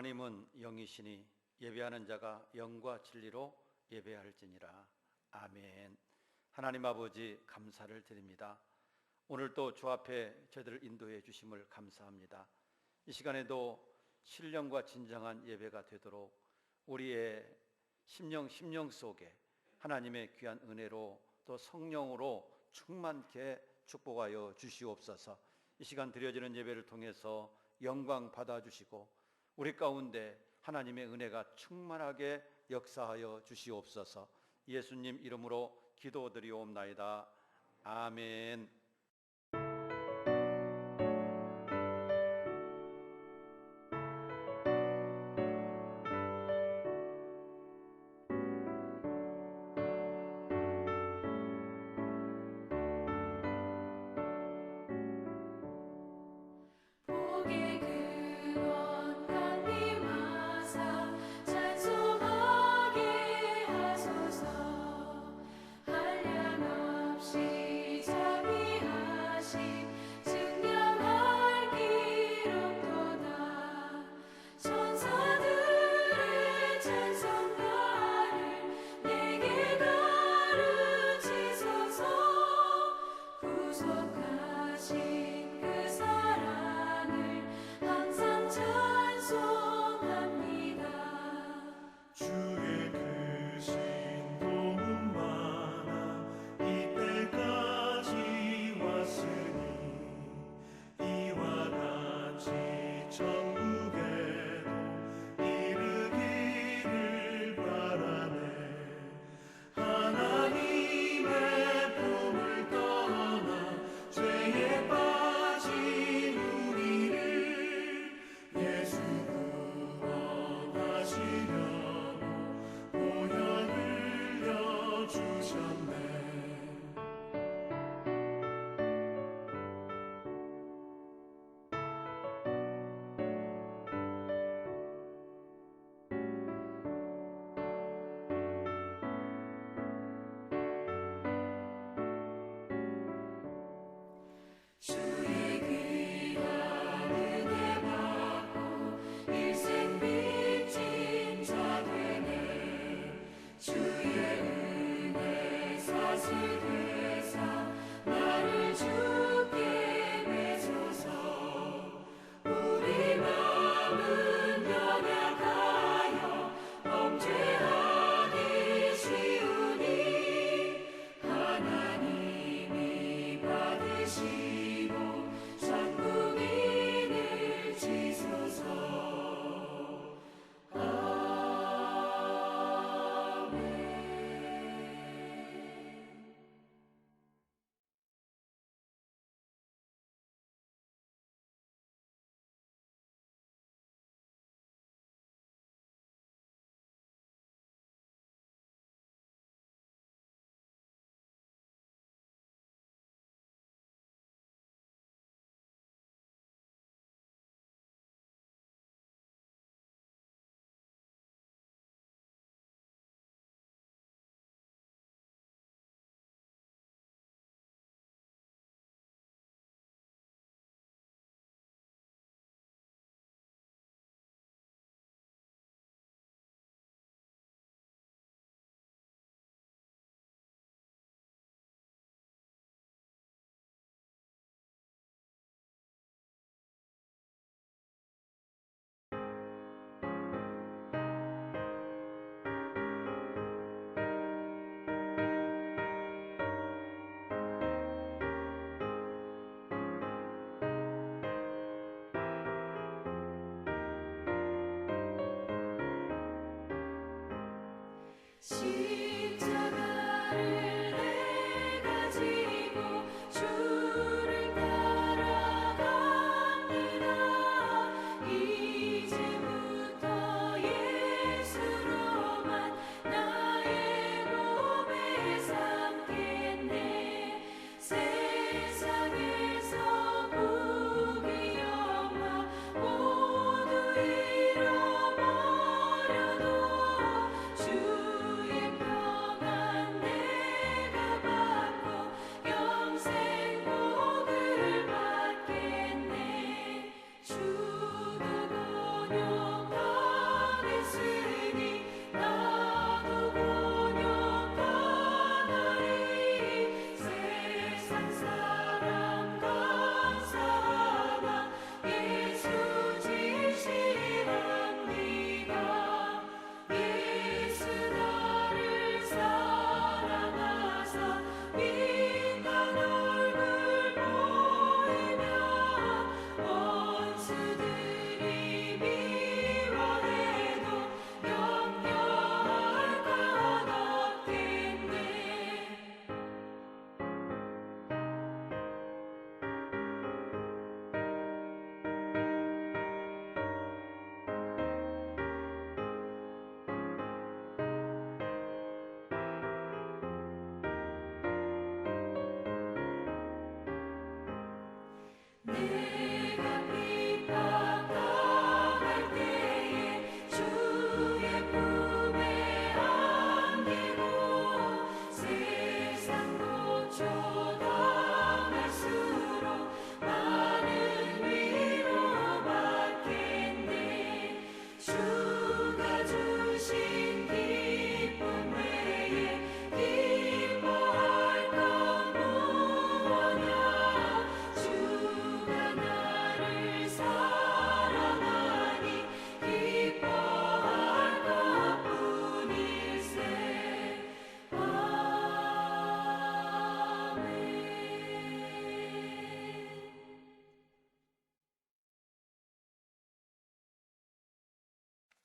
하나님은 영이시니 예배하는 자가 영과 진리로 예배할지니라. 아멘. 하나님 아버지, 감사를 드립니다. 오늘 또 주 앞에 저희들을 인도해 주심을 감사합니다. 이 시간에도 신령과 진정한 예배가 되도록 우리의 심령 속에 하나님의 귀한 은혜로 또 성령으로 충만케 축복하여 주시옵소서. 이 시간 드려지는 예배를 통해서 영광 받아주시고 우리 가운데 하나님의 은혜가 충만하게 역사하여 주시옵소서. 예수님 이름으로 기도드리옵나이다. 아멘. 한량없이 자비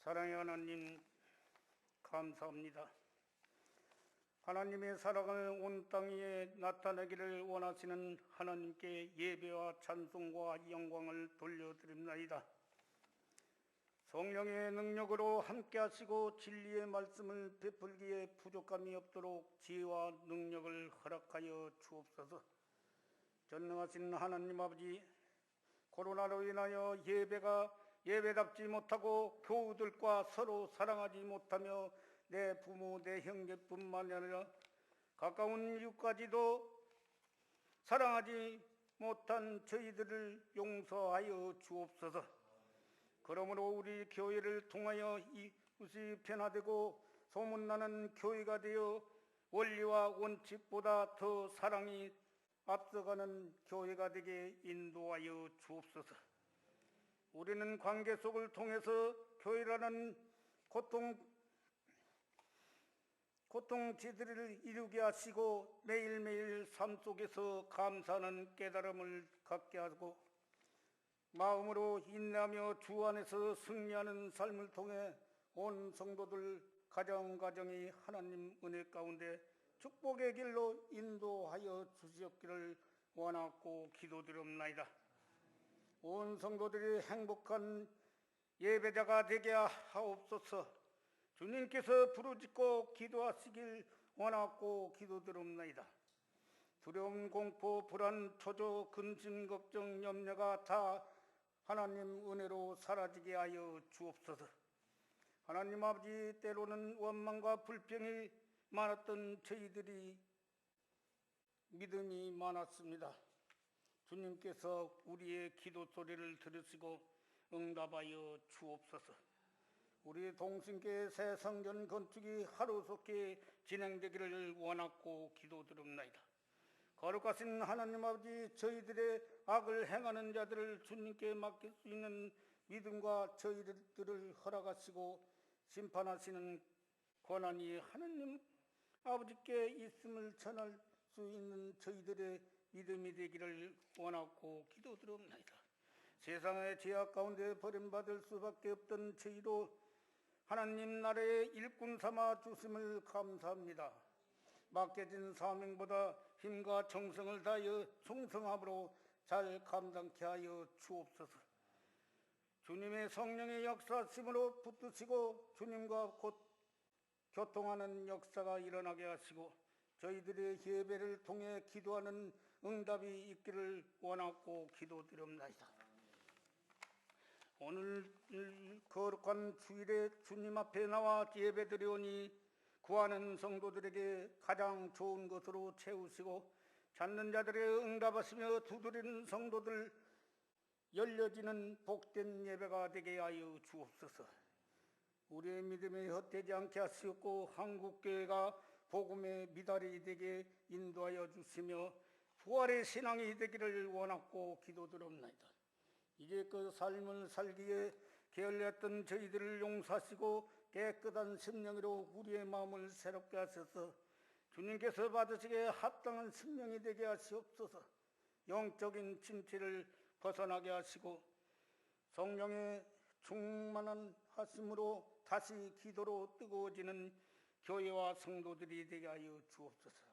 사랑의 하나님, 감사합니다. 하나님의 사랑을 온 땅 위에 나타내기를 원하시는 하나님께 예배와 찬송과 영광을 돌려드립니다. 성령의 능력으로 함께 하시고 진리의 말씀을 베풀기에 부족함이 없도록 지혜와 능력을 허락하여 주옵소서. 전능하신 하나님 아버지, 코로나로 인하여 예배답지 못하고 교우들과 서로 사랑하지 못하며 내 부모, 내 형제뿐만 아니라 가까운 이웃까지도 사랑하지 못한 저희들을 용서하여 주옵소서. 그러므로 우리 교회를 통하여 이웃이 변화되고 소문나는 교회가 되어 원리와 원칙보다 더 사랑이 앞서가는 교회가 되게 인도하여 주옵소서. 우리는 관계 속을 통해서 교회라는 고통지들을 이루게 하시고 매일매일 삶 속에서 감사하는 깨달음을 갖게 하고 마음으로 인내하며 주 안에서 승리하는 삶을 통해 온 성도들 가정가정이 하나님 은혜 가운데 축복의 길로 인도하여 주시옵기를 원하고 기도드립니다. 온 성도들이 행복한 예배자가 되게 하옵소서. 주님께서 부르짖고 기도하시길 원하고 기도드립니다. 두려움, 공포, 불안, 초조, 근심, 걱정, 염려가 다 하나님 은혜로 사라지게 하여 주옵소서. 하나님 아버지, 때로는 원망과 불평이 많았던 저희들이 믿음이 많았습니다. 주님께서 우리의 기도 소리를 들으시고 응답하여 주옵소서. 우리 동신교회 새 성전 건축이 하루속히 진행되기를 원하고 기도드립니다. 거룩하신 하나님 아버지, 저희들의 악을 행하는 자들을 주님께 맡길 수 있는 믿음과 저희들을 허락하시고 심판하시는 권한이 하나님 아버지께 있음을 전할 수 있는 저희들의 믿음이 되기를 원하고 기도드립니다. 세상의 죄악 가운데 버림받을 수밖에 없던 저희로 하나님 나라의 일꾼 삼아 주심을 감사합니다. 맡겨진 사명보다 힘과 정성을 다하여 충성함으로 잘 감당케 하여 주옵소서. 주님의 성령의 역사심으로 붙드시고 주님과 곧 교통하는 역사가 일어나게 하시고 저희들의 예배를 통해 기도하는 응답이 있기를 원하고 기도드립니다. 오늘 거룩한 주일에 주님 앞에 나와 예배드리오니 구하는 성도들에게 가장 좋은 것으로 채우시고 찾는 자들의 응답하시며 두드리는 성도들 열려지는 복된 예배가 되게 하여 주옵소서. 우리의 믿음이 헛되지 않게 하시옵고 한국교회가 복음의 미달이 되게 인도하여 주시며 부활의 신앙이 되기를 원하고 기도드립니다. 이제 그 삶을 살기에 게을렀던 저희들을 용서하시고 깨끗한 심령으로 우리의 마음을 새롭게 하셔서 주님께서 받으시기에 합당한 심령이 되게 하시옵소서. 영적인 침체를 벗어나게 하시고 성령의 충만한 하심으로 다시 기도로 뜨거워지는 교회와 성도들이 되게 하여 주옵소서.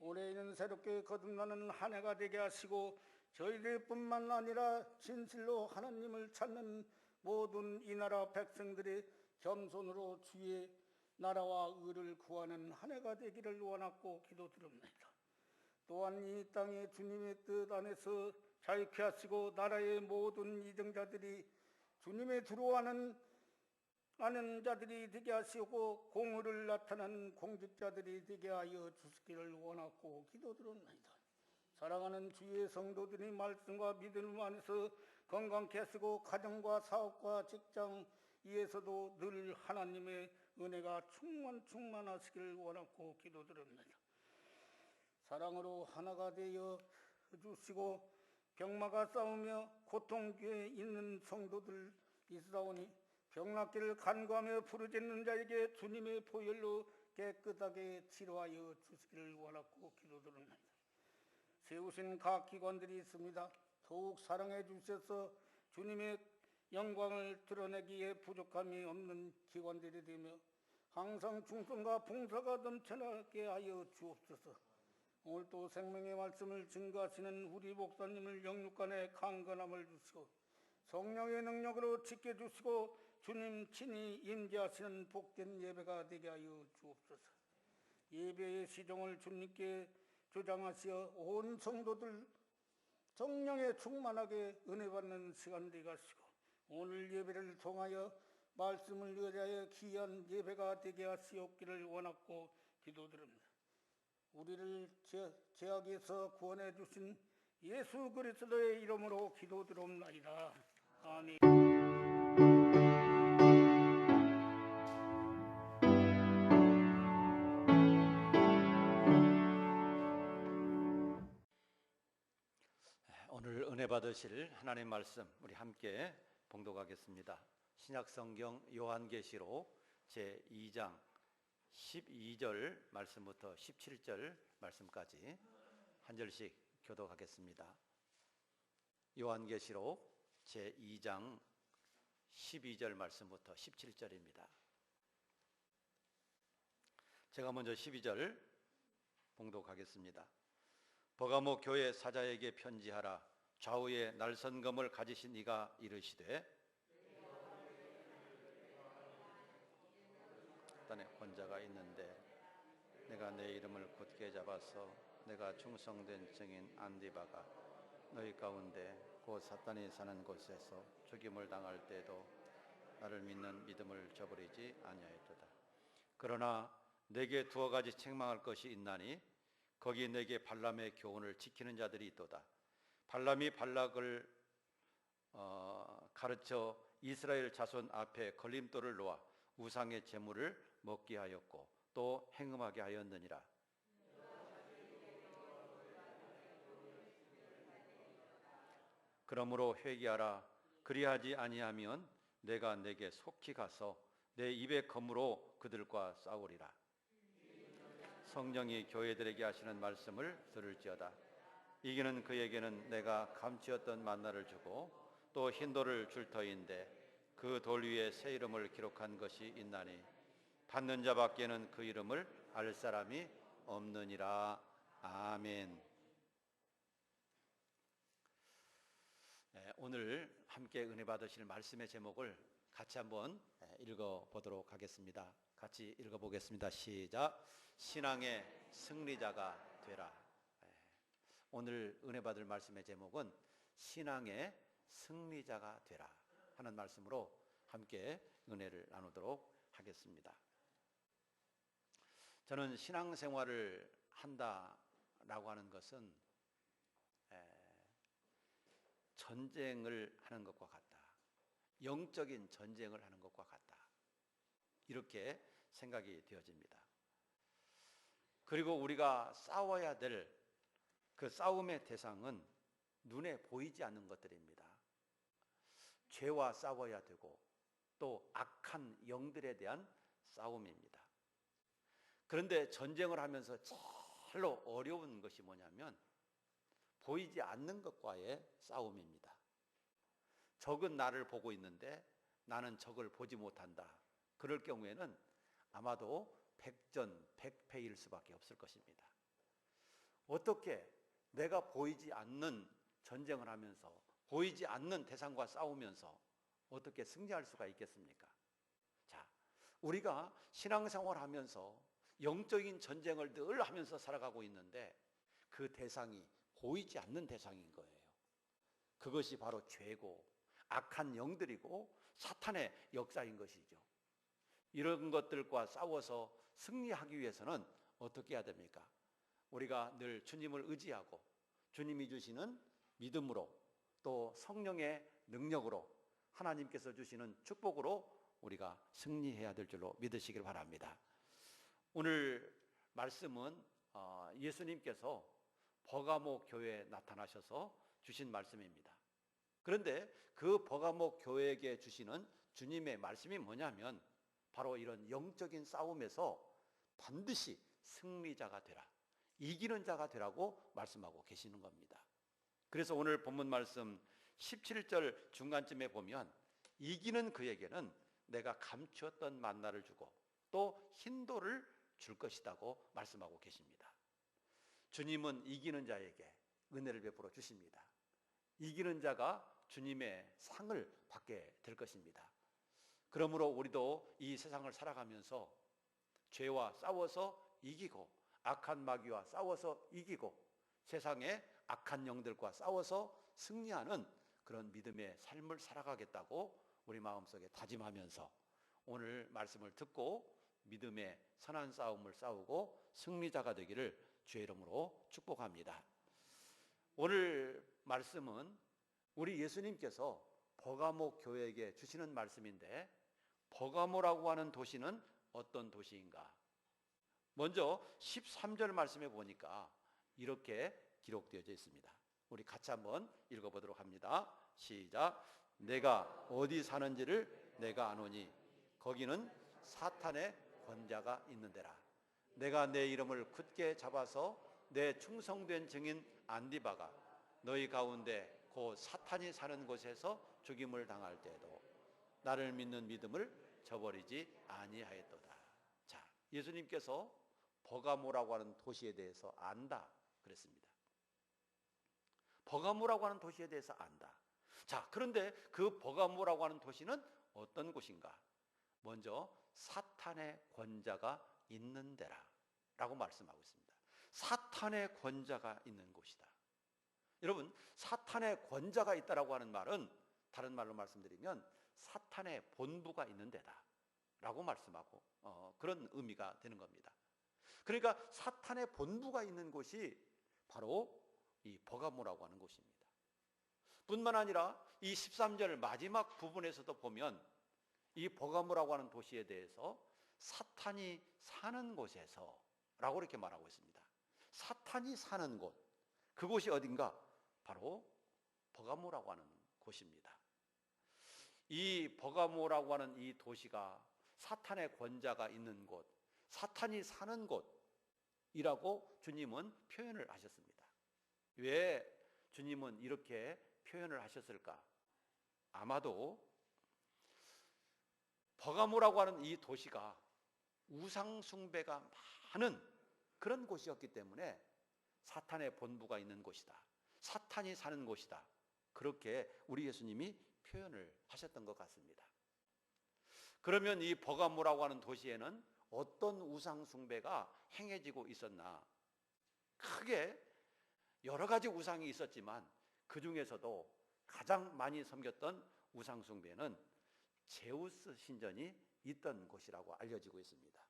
올해에는 새롭게 거듭나는 한 해가 되게 하시고 저희들뿐만 아니라 진실로 하나님을 찾는 모든 이 나라 백성들이 겸손으로 주의 나라와 의를 구하는 한 해가 되기를 원하고 기도드립니다. 또한 이 땅에 주님의 뜻 안에서 자유케 하시고 나라의 모든 이정자들이 주님의 두려워하는 아는 자들이 되게 하시고 공의를 나타내는 공직자들이 되게 하여 주시기를 원하고 기도드립니다. 사랑하는 주의 성도들이 말씀과 믿음 안에서 건강케 하시고 가정과 사업과 직장 위에서도 늘 하나님의 은혜가 충만하시기를 원하고 기도드립니다. 사랑으로 하나가 되어 주시고 병마가 싸우며 고통에 있는 성도들 있사오니 병낫기를 간구하며 부르짖는 자에게 주님의 보혈로 깨끗하게 치료하여 주시기를 원하고 기도드립니다. 세우신 각 기관들이 있습니다. 더욱 사랑해 주셔서 주님의 영광을 드러내기에 부족함이 없는 기관들이 되며 항상 충성과 봉사가 넘쳐나게 하여 주옵소서. 오늘도 생명의 말씀을 증거하시는 우리 목사님을 영육간에 강건함을 주시고 성령의 능력으로 지켜주시고 주님 친히 임재하시는 복된 예배가 되게 하여 주옵소서. 예배의 시종을 주님께 주장하시어 온 성도들 성령에 충만하게 은혜 받는 시간 되게 하시고 오늘 예배를 통하여 말씀을 의뢰하여 귀한 예배가 되게 하시옵기를 원하고 기도드립니다. 우리를 죄악에서 구원해 주신 예수 그리스도의 이름으로 기도드립나이다. 아멘. 오늘 은혜 받으실 하나님 말씀 우리 함께 봉독하겠습니다. 신약성경 요한계시록 제2장 12절 말씀부터 17절 말씀까지 한 절씩 교독하겠습니다. 요한계시록 제2장 12절 말씀부터 17절입니다. 제가 먼저 12절 봉독하겠습니다. 버가모 교회 사자에게 편지하라. 좌우에 날선검을 가지신 이가 이르시되 땅에 권자가 있는데 내가 내 이름을 굳게 잡아서 내가 충성된 증인 안디바가 너희 가운데 곧 사탄이 사는 곳에서 죽임을 당할 때에도 나를 믿는 믿음을 저버리지 아니하였도다. 그러나 내게 두어 가지 책망할 것이 있나니 거기 내게 발람의 교훈을 지키는 자들이 있도다. 발람이 발락을 가르쳐 이스라엘 자손 앞에 걸림돌을 놓아 우상의 제물을 먹게 하였고 또 행음하게 하였느니라. 그러므로 회개하라. 그리하지 아니하면 내가 내게 속히 가서 내 입의 검으로 그들과 싸우리라. 성령이 교회들에게 하시는 말씀을 들을지어다. 이기는 그에게는 내가 감추었던 만나를 주고 또 흰돌을 줄 터인데 그 돌 위에 새 이름을 기록한 것이 있나니 받는 자밖에는 그 이름을 알 사람이 없느니라. 아멘. 오늘 함께 은혜 받으실 말씀의 제목을 같이 한번 읽어보도록 하겠습니다. 같이 읽어보겠습니다. 시작. 신앙의 승리자가 되라. 오늘 은혜 받을 말씀의 제목은 신앙의 승리자가 되라 하는 말씀으로 함께 은혜를 나누도록 하겠습니다. 저는 신앙생활을 한다라고 하는 것은 전쟁을 하는 것과 같다. 영적인 전쟁을 하는 것과 같다. 이렇게 생각이 되어집니다. 그리고 우리가 싸워야 될 그 싸움의 대상은 눈에 보이지 않는 것들입니다. 죄와 싸워야 되고 또 악한 영들에 대한 싸움입니다. 그런데 전쟁을 하면서 제일 어려운 것이 뭐냐면 보이지 않는 것과의 싸움입니다. 적은 나를 보고 있는데 나는 적을 보지 못한다. 그럴 경우에는 아마도 백전백패일 수밖에 없을 것입니다. 어떻게 내가 보이지 않는 전쟁을 하면서 보이지 않는 대상과 싸우면서 어떻게 승리할 수가 있겠습니까? 자, 우리가 신앙생활 하면서 영적인 전쟁을 늘 하면서 살아가고 있는데 그 대상이 보이지 않는 대상인 거예요. 그것이 바로 죄고 악한 영들이고 사탄의 역사인 것이죠. 이런 것들과 싸워서 승리하기 위해서는 어떻게 해야 됩니까? 우리가 늘 주님을 의지하고 주님이 주시는 믿음으로 또 성령의 능력으로 하나님께서 주시는 축복으로 우리가 승리해야 될 줄로 믿으시길 바랍니다. 오늘 말씀은 예수님께서 버가모 교회에 나타나셔서 주신 말씀입니다. 그런데 그 버가모 교회에게 주시는 주님의 말씀이 뭐냐면 바로 이런 영적인 싸움에서 반드시 승리자가 되라, 이기는 자가 되라고 말씀하고 계시는 겁니다. 그래서 오늘 본문 말씀 17절 중간쯤에 보면 이기는 그에게는 내가 감추었던 만나를 주고 또 흰돌을 줄 것이라고 말씀하고 계십니다. 주님은 이기는 자에게 은혜를 베풀어 주십니다. 이기는 자가 주님의 상을 받게 될 것입니다. 그러므로 우리도 이 세상을 살아가면서 죄와 싸워서 이기고 악한 마귀와 싸워서 이기고 세상의 악한 영들과 싸워서 승리하는 그런 믿음의 삶을 살아가겠다고 우리 마음속에 다짐하면서 오늘 말씀을 듣고 믿음의 선한 싸움을 싸우고 승리자가 되기를 주의 이름으로 축복합니다. 오늘 말씀은 우리 예수님께서 버가모 교회에게 주시는 말씀인데, 버가모라고 하는 도시는 어떤 도시인가? 먼저 13절 말씀에 보니까 이렇게 기록되어져 있습니다. 우리 같이 한번 읽어보도록 합니다. 시작. 내가 어디 사는지를 내가 아노니 거기는 사탄의 권자가 있는 데라. 내가 내 이름을 굳게 잡아서 내 충성된 증인 안디바가 너희 가운데 곧 사탄이 사는 곳에서 죽임을 당할 때에도 나를 믿는 믿음을 저버리지 아니하였도다. 자, 예수님께서 버가모라고 하는 도시에 대해서 안다 그랬습니다. 버가모라고 하는 도시에 대해서 안다. 자, 그런데 그 버가모라고 하는 도시는 어떤 곳인가? 먼저 사탄의 권자가 있는 데라 라고 말씀하고 있습니다. 사탄의 권자가 있는 곳이다. 여러분, 사탄의 권자가 있다라고 하는 말은 다른 말로 말씀드리면 사탄의 본부가 있는 데다 라고 말씀하고 그런 의미가 되는 겁니다. 그러니까 사탄의 본부가 있는 곳이 바로 이 버가모라고 하는 곳입니다. 뿐만 아니라 이 13절 마지막 부분에서도 보면 이 버가모라고 하는 도시에 대해서 사탄이 사는 곳에서 라고 이렇게 말하고 있습니다. 사탄이 사는 곳, 그곳이 어딘가? 바로 버가모라고 하는 곳입니다. 이 버가모라고 하는 이 도시가 사탄의 권자가 있는 곳, 사탄이 사는 곳이라고 주님은 표현을 하셨습니다. 왜 주님은 이렇게 표현을 하셨을까? 아마도 버가모라고 하는 이 도시가 우상 숭배가 많은 그런 곳이었기 때문에 사탄의 본부가 있는 곳이다, 사탄이 사는 곳이다, 그렇게 우리 예수님이 표현을 하셨던 것 같습니다. 그러면 이 버가모라고 하는 도시에는 어떤 우상 숭배가 행해지고 있었나? 크게 여러 가지 우상이 있었지만 그 중에서도 가장 많이 섬겼던 우상 숭배는 제우스 신전이 있던 곳이라고 알려지고 있습니다.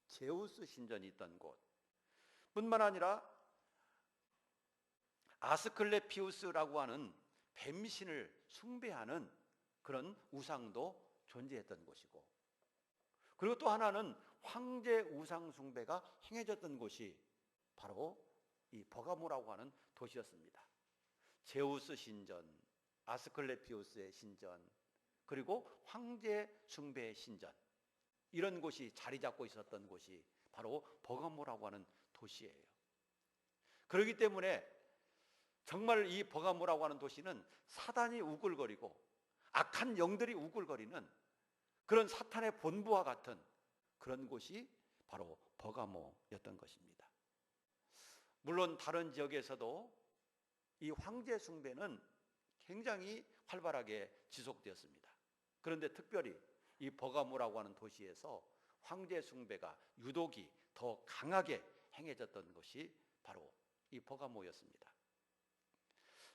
제우스 신전이 있던 곳 뿐만 아니라 아스클레피우스라고 하는 뱀신을 숭배하는 그런 우상도 존재했던 곳이고, 그리고 또 하나는 황제 우상 숭배가 행해졌던 곳이 바로 이 버가모라고 하는 도시였습니다. 제우스 신전, 아스클레피우스의 신전, 그리고 황제 숭배의 신전, 이런 곳이 자리 잡고 있었던 곳이 바로 버가모라고 하는 도시예요. 그렇기 때문에 정말 이 버가모라고 하는 도시는 사단이 우글거리고 악한 영들이 우글거리는 그런 사탄의 본부와 같은 그런 곳이 바로 버가모였던 것입니다. 물론 다른 지역에서도 이 황제 숭배는 굉장히 활발하게 지속되었습니다. 그런데 특별히 이 버가모라고 하는 도시에서 황제 숭배가 유독이 더 강하게 행해졌던 것이 바로 이 버가모였습니다.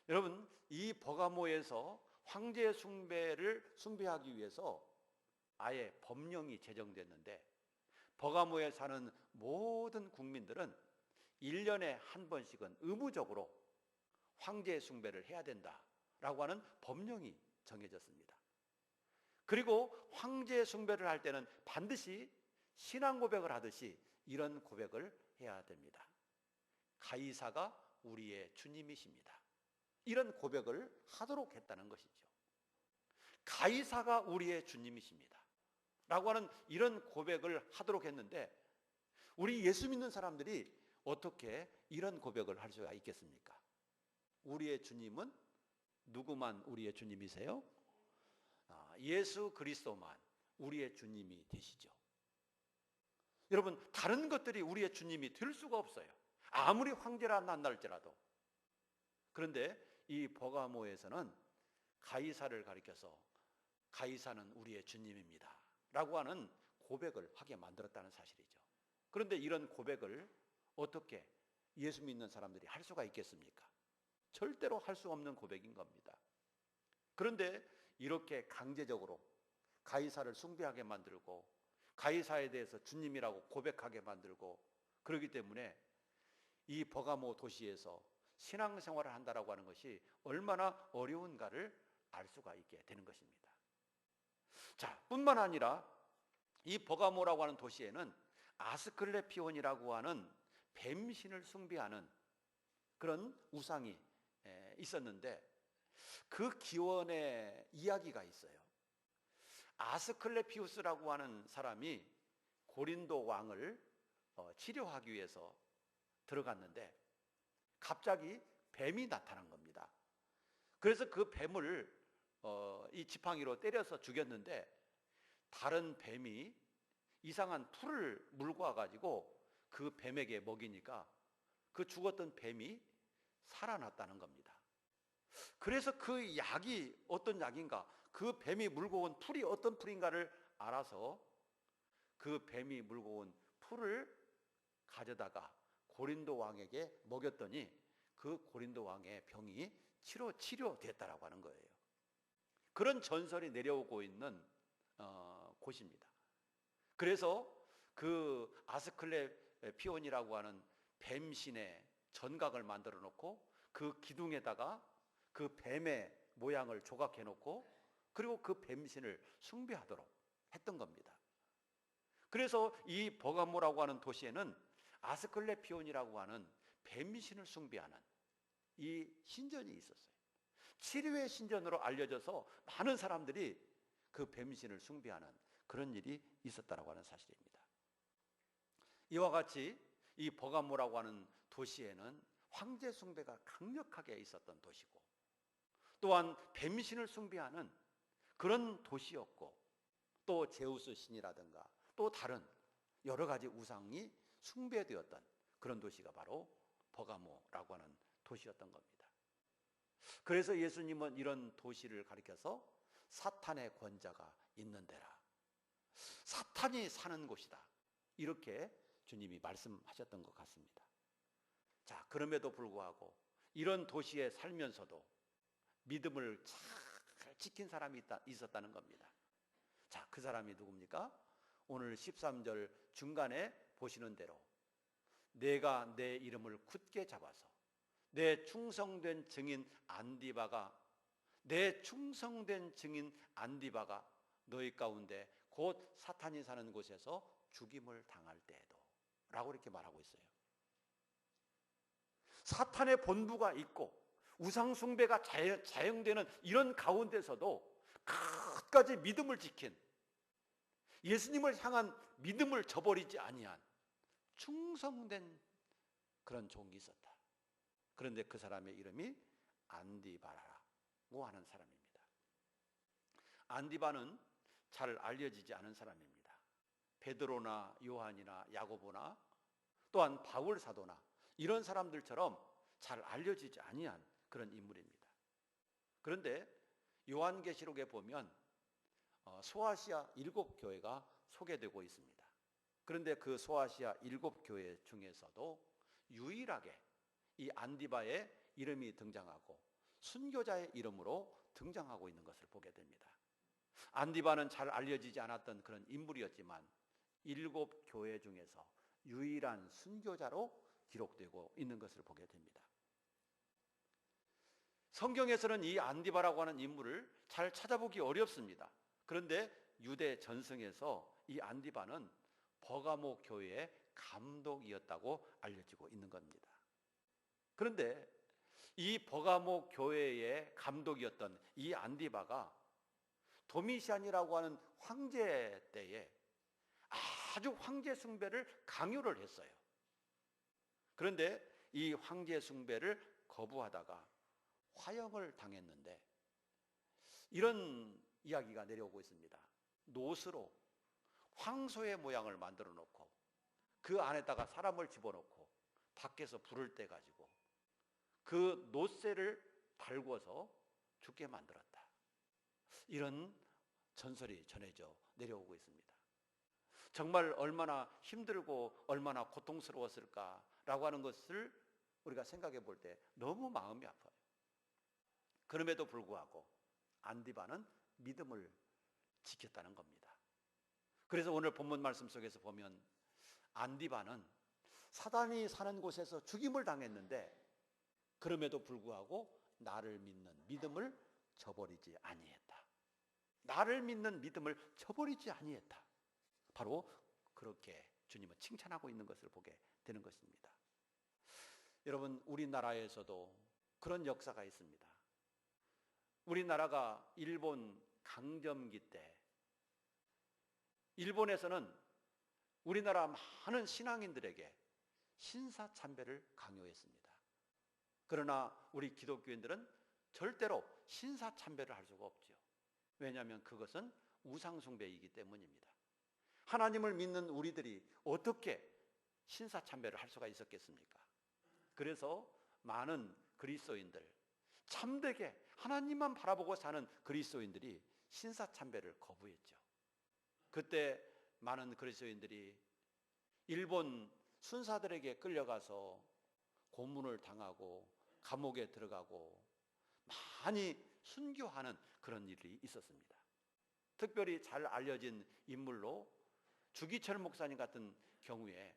여러분, 이 버가모에서 황제 숭배를 숭배하기 위해서 아예 법령이 제정됐는데, 버가모에 사는 모든 국민들은 1년에 한 번씩은 의무적으로 황제 숭배를 해야 된다라고 하는 법령이 정해졌습니다. 그리고 황제 숭배를 할 때는 반드시 신앙 고백을 하듯이 이런 고백을 해야 됩니다. 가이사가 우리의 주님이십니다. 이런 고백을 하도록 했다는 것이죠. 가이사가 우리의 주님이십니다 라고 하는 이런 고백을 하도록 했는데, 우리 예수 믿는 사람들이 어떻게 이런 고백을 할 수가 있겠습니까? 우리의 주님은 누구만 우리의 주님이세요? 예수 그리스도만 우리의 주님이 되시죠. 여러분, 다른 것들이 우리의 주님이 될 수가 없어요. 아무리 황제라 난날지라도. 그런데 이 버가모에서는 가이사를 가리켜서 가이사는 우리의 주님입니다 라고 하는 고백을 하게 만들었다는 사실이죠. 그런데 이런 고백을 어떻게 예수 믿는 사람들이 할 수가 있겠습니까? 절대로 할 수 없는 고백인 겁니다. 그런데 이렇게 강제적으로 가이사를 숭배하게 만들고 가이사에 대해서 주님이라고 고백하게 만들고, 그렇기 때문에 이 버가모 도시에서 신앙생활을 한다라고 하는 것이 얼마나 어려운가를 알 수가 있게 되는 것입니다. 자, 뿐만 아니라 이 버가모라고 하는 도시에는 아스클레피온이라고 하는 뱀신을 숭배하는 그런 우상이 있었는데, 그 기원의 이야기가 있어요. 아스클레피우스라고 하는 사람이 고린도 왕을 치료하기 위해서 들어갔는데 갑자기 뱀이 나타난 겁니다. 그래서 그 뱀을 이 지팡이로 때려서 죽였는데, 다른 뱀이 이상한 풀을 물고 와가지고 그 뱀에게 먹이니까 그 죽었던 뱀이 살아났다는 겁니다. 그래서 그 약이 어떤 약인가, 그 뱀이 물고 온 풀이 어떤 풀인가를 알아서 그 뱀이 물고 온 풀을 가져다가 고린도 왕에게 먹였더니 그 고린도 왕의 병이 치료됐다라고 하는 거예요. 그런 전설이 내려오고 있는 곳입니다. 그래서 그 아스클레피온이라고 하는 뱀신의 전각을 만들어 놓고 그 기둥에다가 그 뱀의 모양을 조각해 놓고 그리고 그 뱀신을 숭배하도록 했던 겁니다. 그래서 이 버가모라고 하는 도시에는 아스클레피온이라고 하는 뱀신을 숭배하는 이 신전이 있었어요. 치료의 신전으로 알려져서 많은 사람들이 그 뱀신을 숭배하는 그런 일이 있었다라고 하는 사실입니다. 이와 같이 이 버가모라고 하는 도시에는 황제 숭배가 강력하게 있었던 도시고, 또한 뱀신을 숭배하는 그런 도시였고, 또 제우스 신이라든가 또 다른 여러 가지 우상이 숭배되었던 그런 도시가 바로 버가모라고 하는 도시였던 겁니다. 그래서 예수님은 이런 도시를 가리켜서 사탄의 권자가 있는 데라, 사탄이 사는 곳이다, 이렇게 주님이 말씀하셨던 것 같습니다. 자, 그럼에도 불구하고 이런 도시에 살면서도 믿음을 잘 지킨 사람이 있었다는 겁니다. 자, 그 사람이 누굽니까? 오늘 13절 중간에 보시는 대로 내가 내 이름을 굳게 잡아서 내 충성된 증인 안디바가 너희 가운데 곧 사탄이 사는 곳에서 죽임을 당할 때에도 라고 이렇게 말하고 있어요. 사탄의 본부가 있고 우상 숭배가 자영되는 이런 가운데서도 끝까지 믿음을 지킨, 예수님을 향한 믿음을 저버리지 아니한 충성된 그런 종이 있었다. 그런데 그 사람의 이름이 안디바라고 하는 사람입니다. 안디바는 잘 알려지지 않은 사람입니다. 베드로나 요한이나 야고보나 또한 바울 사도나 이런 사람들처럼 잘 알려지지 아니한 그런 인물입니다. 그런데 요한계시록에 보면 소아시아 7교회가 소개되고 있습니다. 그런데 그 소아시아 7교회 중에서도 유일하게 이 안디바의 이름이 등장하고 순교자의 이름으로 등장하고 있는 것을 보게 됩니다. 안디바는 잘 알려지지 않았던 그런 인물이었지만 7교회 중에서 유일한 순교자로 기록되고 있는 것을 보게 됩니다. 성경에서는 이 안디바라고 하는 인물을 잘 찾아보기 어렵습니다. 그런데 유대 전승에서 이 안디바는 버가모 교회의 감독이었다고 알려지고 있는 겁니다. 그런데 이 버가모 교회의 감독이었던 이 안디바가 도미시안이라고 하는 황제 때에 아주 황제 숭배를 강요를 했어요. 그런데 이 황제 숭배를 거부하다가 화형을 당했는데, 이런 이야기가 내려오고 있습니다. 노스로 황소의 모양을 만들어 놓고 그 안에다가 사람을 집어넣고 밖에서 불을 떼 가지고 그 노새를 달궈서 죽게 만들었다. 이런 전설이 전해져 내려오고 있습니다. 정말 얼마나 힘들고 얼마나 고통스러웠을까라고 하는 것을 우리가 생각해 볼 때 너무 마음이 아파요. 그럼에도 불구하고 안디바는 믿음을 지켰다는 겁니다. 그래서 오늘 본문 말씀 속에서 보면 안디바는 사단이 사는 곳에서 죽임을 당했는데 그럼에도 불구하고 나를 믿는 믿음을 저버리지 아니했다. 나를 믿는 믿음을 저버리지 아니했다. 바로 그렇게 주님은 칭찬하고 있는 것을 보게 되는 것입니다. 여러분, 우리나라에서도 그런 역사가 있습니다. 우리나라가 일본 강점기 때 일본에서는 우리나라 많은 신앙인들에게 신사참배를 강요했습니다. 그러나 우리 기독교인들은 절대로 신사참배를 할 수가 없죠. 왜냐하면 그것은 우상숭배이기 때문입니다. 하나님을 믿는 우리들이 어떻게 신사참배를 할 수가 있었겠습니까? 그래서 많은 그리스도인들, 참되게 하나님만 바라보고 사는 그리스도인들이 신사참배를 거부했죠. 그때 많은 그리스도인들이 일본 순사들에게 끌려가서 고문을 당하고 감옥에 들어가고 많이 순교하는 그런 일이 있었습니다. 특별히 잘 알려진 인물로 주기철 목사님 같은 경우에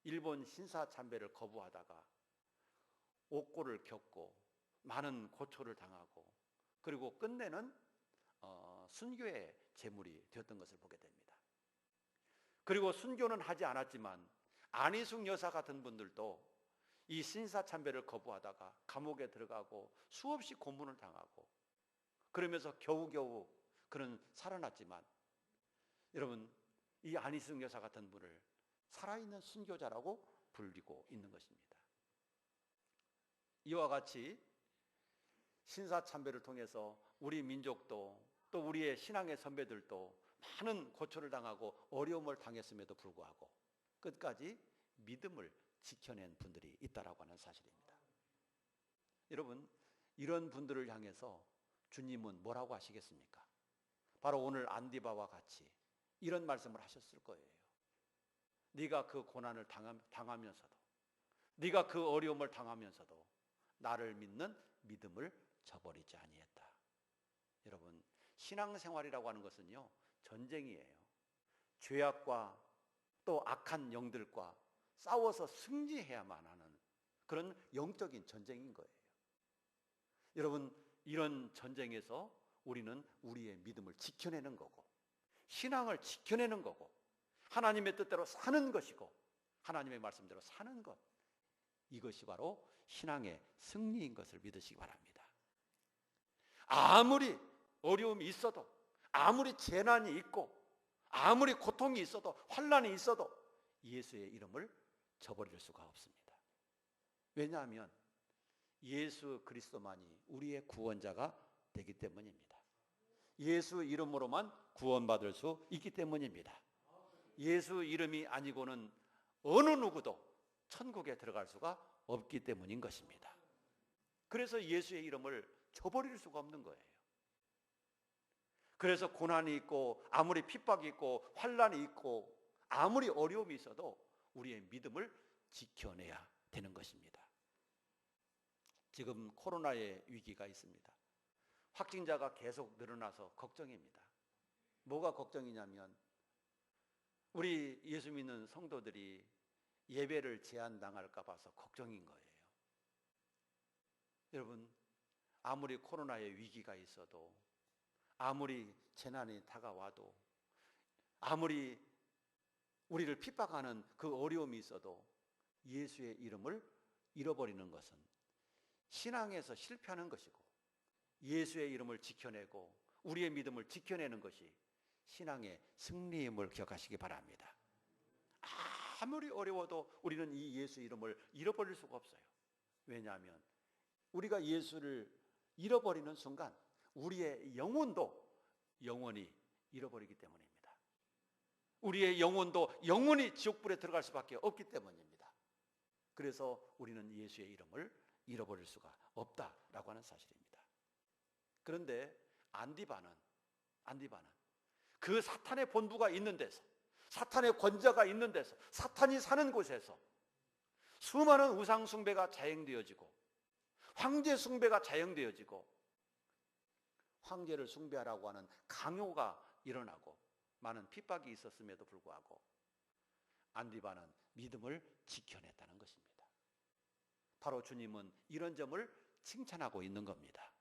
일본 신사참배를 거부하다가 옥고를 겪고 많은 고초를 당하고 그리고 끝내는 순교의 제물이 되었던 것을 보게 됩니다. 그리고 순교는 하지 않았지만 안희숙 여사 같은 분들도 이 신사참배를 거부하다가 감옥에 들어가고 수없이 고문을 당하고 그러면서 겨우겨우 그는 살아났지만 여러분, 이 안희숙 여사 같은 분을 살아있는 순교자라고 불리고 있는 것입니다. 이와 같이 신사참배를 통해서 우리 민족도 또 우리의 신앙의 선배들도 많은 고초를 당하고 어려움을 당했음에도 불구하고 끝까지 믿음을 지켜낸 분들이 있다라고 하는 사실입니다. 여러분, 이런 분들을 향해서 주님은 뭐라고 하시겠습니까? 바로 오늘 안디바와 같이 이런 말씀을 하셨을 거예요. 네가 그 고난을 당하면서도 네가 그 어려움을 당하면서도 나를 믿는 믿음을 저버리지 아니했다. 여러분, 신앙생활이라고 하는 것은요, 전쟁이에요. 죄악과 또 악한 영들과 싸워서 승리해야만 하는 그런 영적인 전쟁인 거예요. 여러분, 이런 전쟁에서 우리는 우리의 믿음을 지켜내는 거고 신앙을 지켜내는 거고 하나님의 뜻대로 사는 것이고 하나님의 말씀대로 사는 것, 이것이 바로 신앙의 승리인 것을 믿으시기 바랍니다. 아무리 어려움이 있어도 아무리 재난이 있고 아무리 고통이 있어도 환난이 있어도 예수의 이름을 저버릴 수가 없습니다. 왜냐하면 예수 그리스도만이 우리의 구원자가 되기 때문입니다. 예수 이름으로만 구원받을 수 있기 때문입니다. 예수 이름이 아니고는 어느 누구도 천국에 들어갈 수가 없기 때문인 것입니다. 그래서 예수의 이름을 저버릴 수가 없는 거예요. 그래서 고난이 있고 아무리 핍박이 있고 환난이 있고 아무리 어려움이 있어도 우리의 믿음을 지켜내야 되는 것입니다. 지금 코로나의 위기가 있습니다. 확진자가 계속 늘어나서 걱정입니다. 뭐가 걱정이냐면 우리 예수 믿는 성도들이 예배를 제한당할까 봐서 걱정인 거예요. 여러분, 아무리 코로나의 위기가 있어도 아무리 재난이 다가와도 아무리 우리를 핍박하는 그 어려움이 있어도 예수의 이름을 잃어버리는 것은 신앙에서 실패하는 것이고 예수의 이름을 지켜내고 우리의 믿음을 지켜내는 것이 신앙의 승리임을 기억하시기 바랍니다. 아무리 어려워도 우리는 이 예수 이름을 잃어버릴 수가 없어요. 왜냐하면 우리가 예수를 잃어버리는 순간 우리의 영혼도 영원히 잃어버리기 때문입니다. 우리의 영혼도 영원히 지옥불에 들어갈 수밖에 없기 때문입니다. 그래서 우리는 예수의 이름을 잃어버릴 수가 없다라고 하는 사실입니다. 그런데 안디바는 그 사탄의 본부가 있는 데서, 사탄의 권자가 있는 데서, 사탄이 사는 곳에서 수많은 우상 숭배가 자행되어지고 황제 숭배가 자행되어지고 황제를 숭배하라고 하는 강요가 일어나고 많은 핍박이 있었음에도 불구하고 안디바는 믿음을 지켜냈다는 것입니다. 바로 주님은 이런 점을 칭찬하고 있는 겁니다.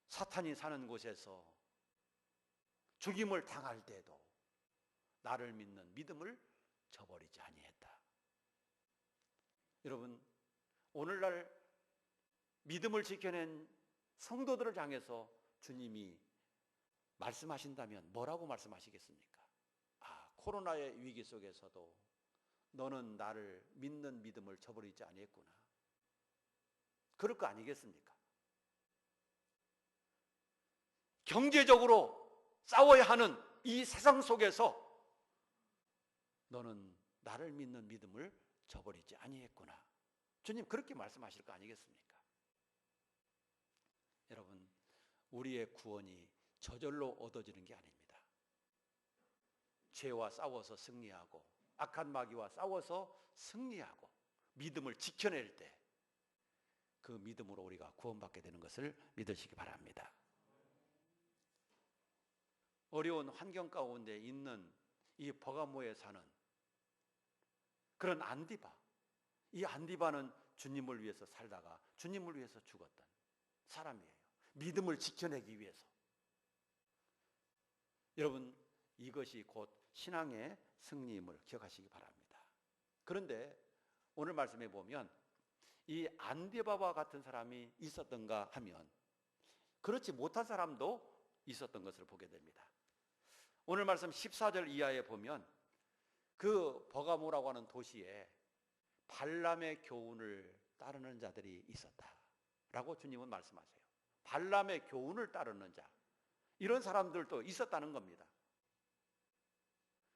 사탄이 사는 곳에서 죽임을 당할 때도 나를 믿는 믿음을 저버리지 아니했다. 여러분, 오늘날 믿음을 지켜낸 성도들을 향해서 주님이 말씀하신다면 뭐라고 말씀하시겠습니까? 코로나의 위기 속에서도 너는 나를 믿는 믿음을 저버리지 아니했구나. 그럴 거 아니겠습니까? 경제적으로 싸워야 하는 이 세상 속에서 너는 나를 믿는 믿음을 저버리지 아니했구나. 주님 그렇게 말씀하실 거 아니겠습니까? 여러분, 우리의 구원이 저절로 얻어지는 게 아닙니다. 죄와 싸워서 승리하고 악한 마귀와 싸워서 승리하고 믿음을 지켜낼 때 그 믿음으로 우리가 구원받게 되는 것을 믿으시기 바랍니다. 어려운 환경 가운데 있는 이 버가모에 사는 그런 안디바, 이 안디바는 주님을 위해서 살다가 주님을 위해서 죽었던 사람이에요. 믿음을 지켜내기 위해서. 여러분, 이것이 곧 신앙의 승리임을 기억하시기 바랍니다. 그런데 오늘 말씀에 보면 이 안디바와 같은 사람이 있었던가 하면 그렇지 못한 사람도 있었던 것을 보게 됩니다. 오늘 말씀 14절 이하에 보면 그 버가모라고 하는 도시에 발람의 교훈을 따르는 자들이 있었다라고 주님은 말씀하세요. 발람의 교훈을 따르는 자, 이런 사람들도 있었다는 겁니다.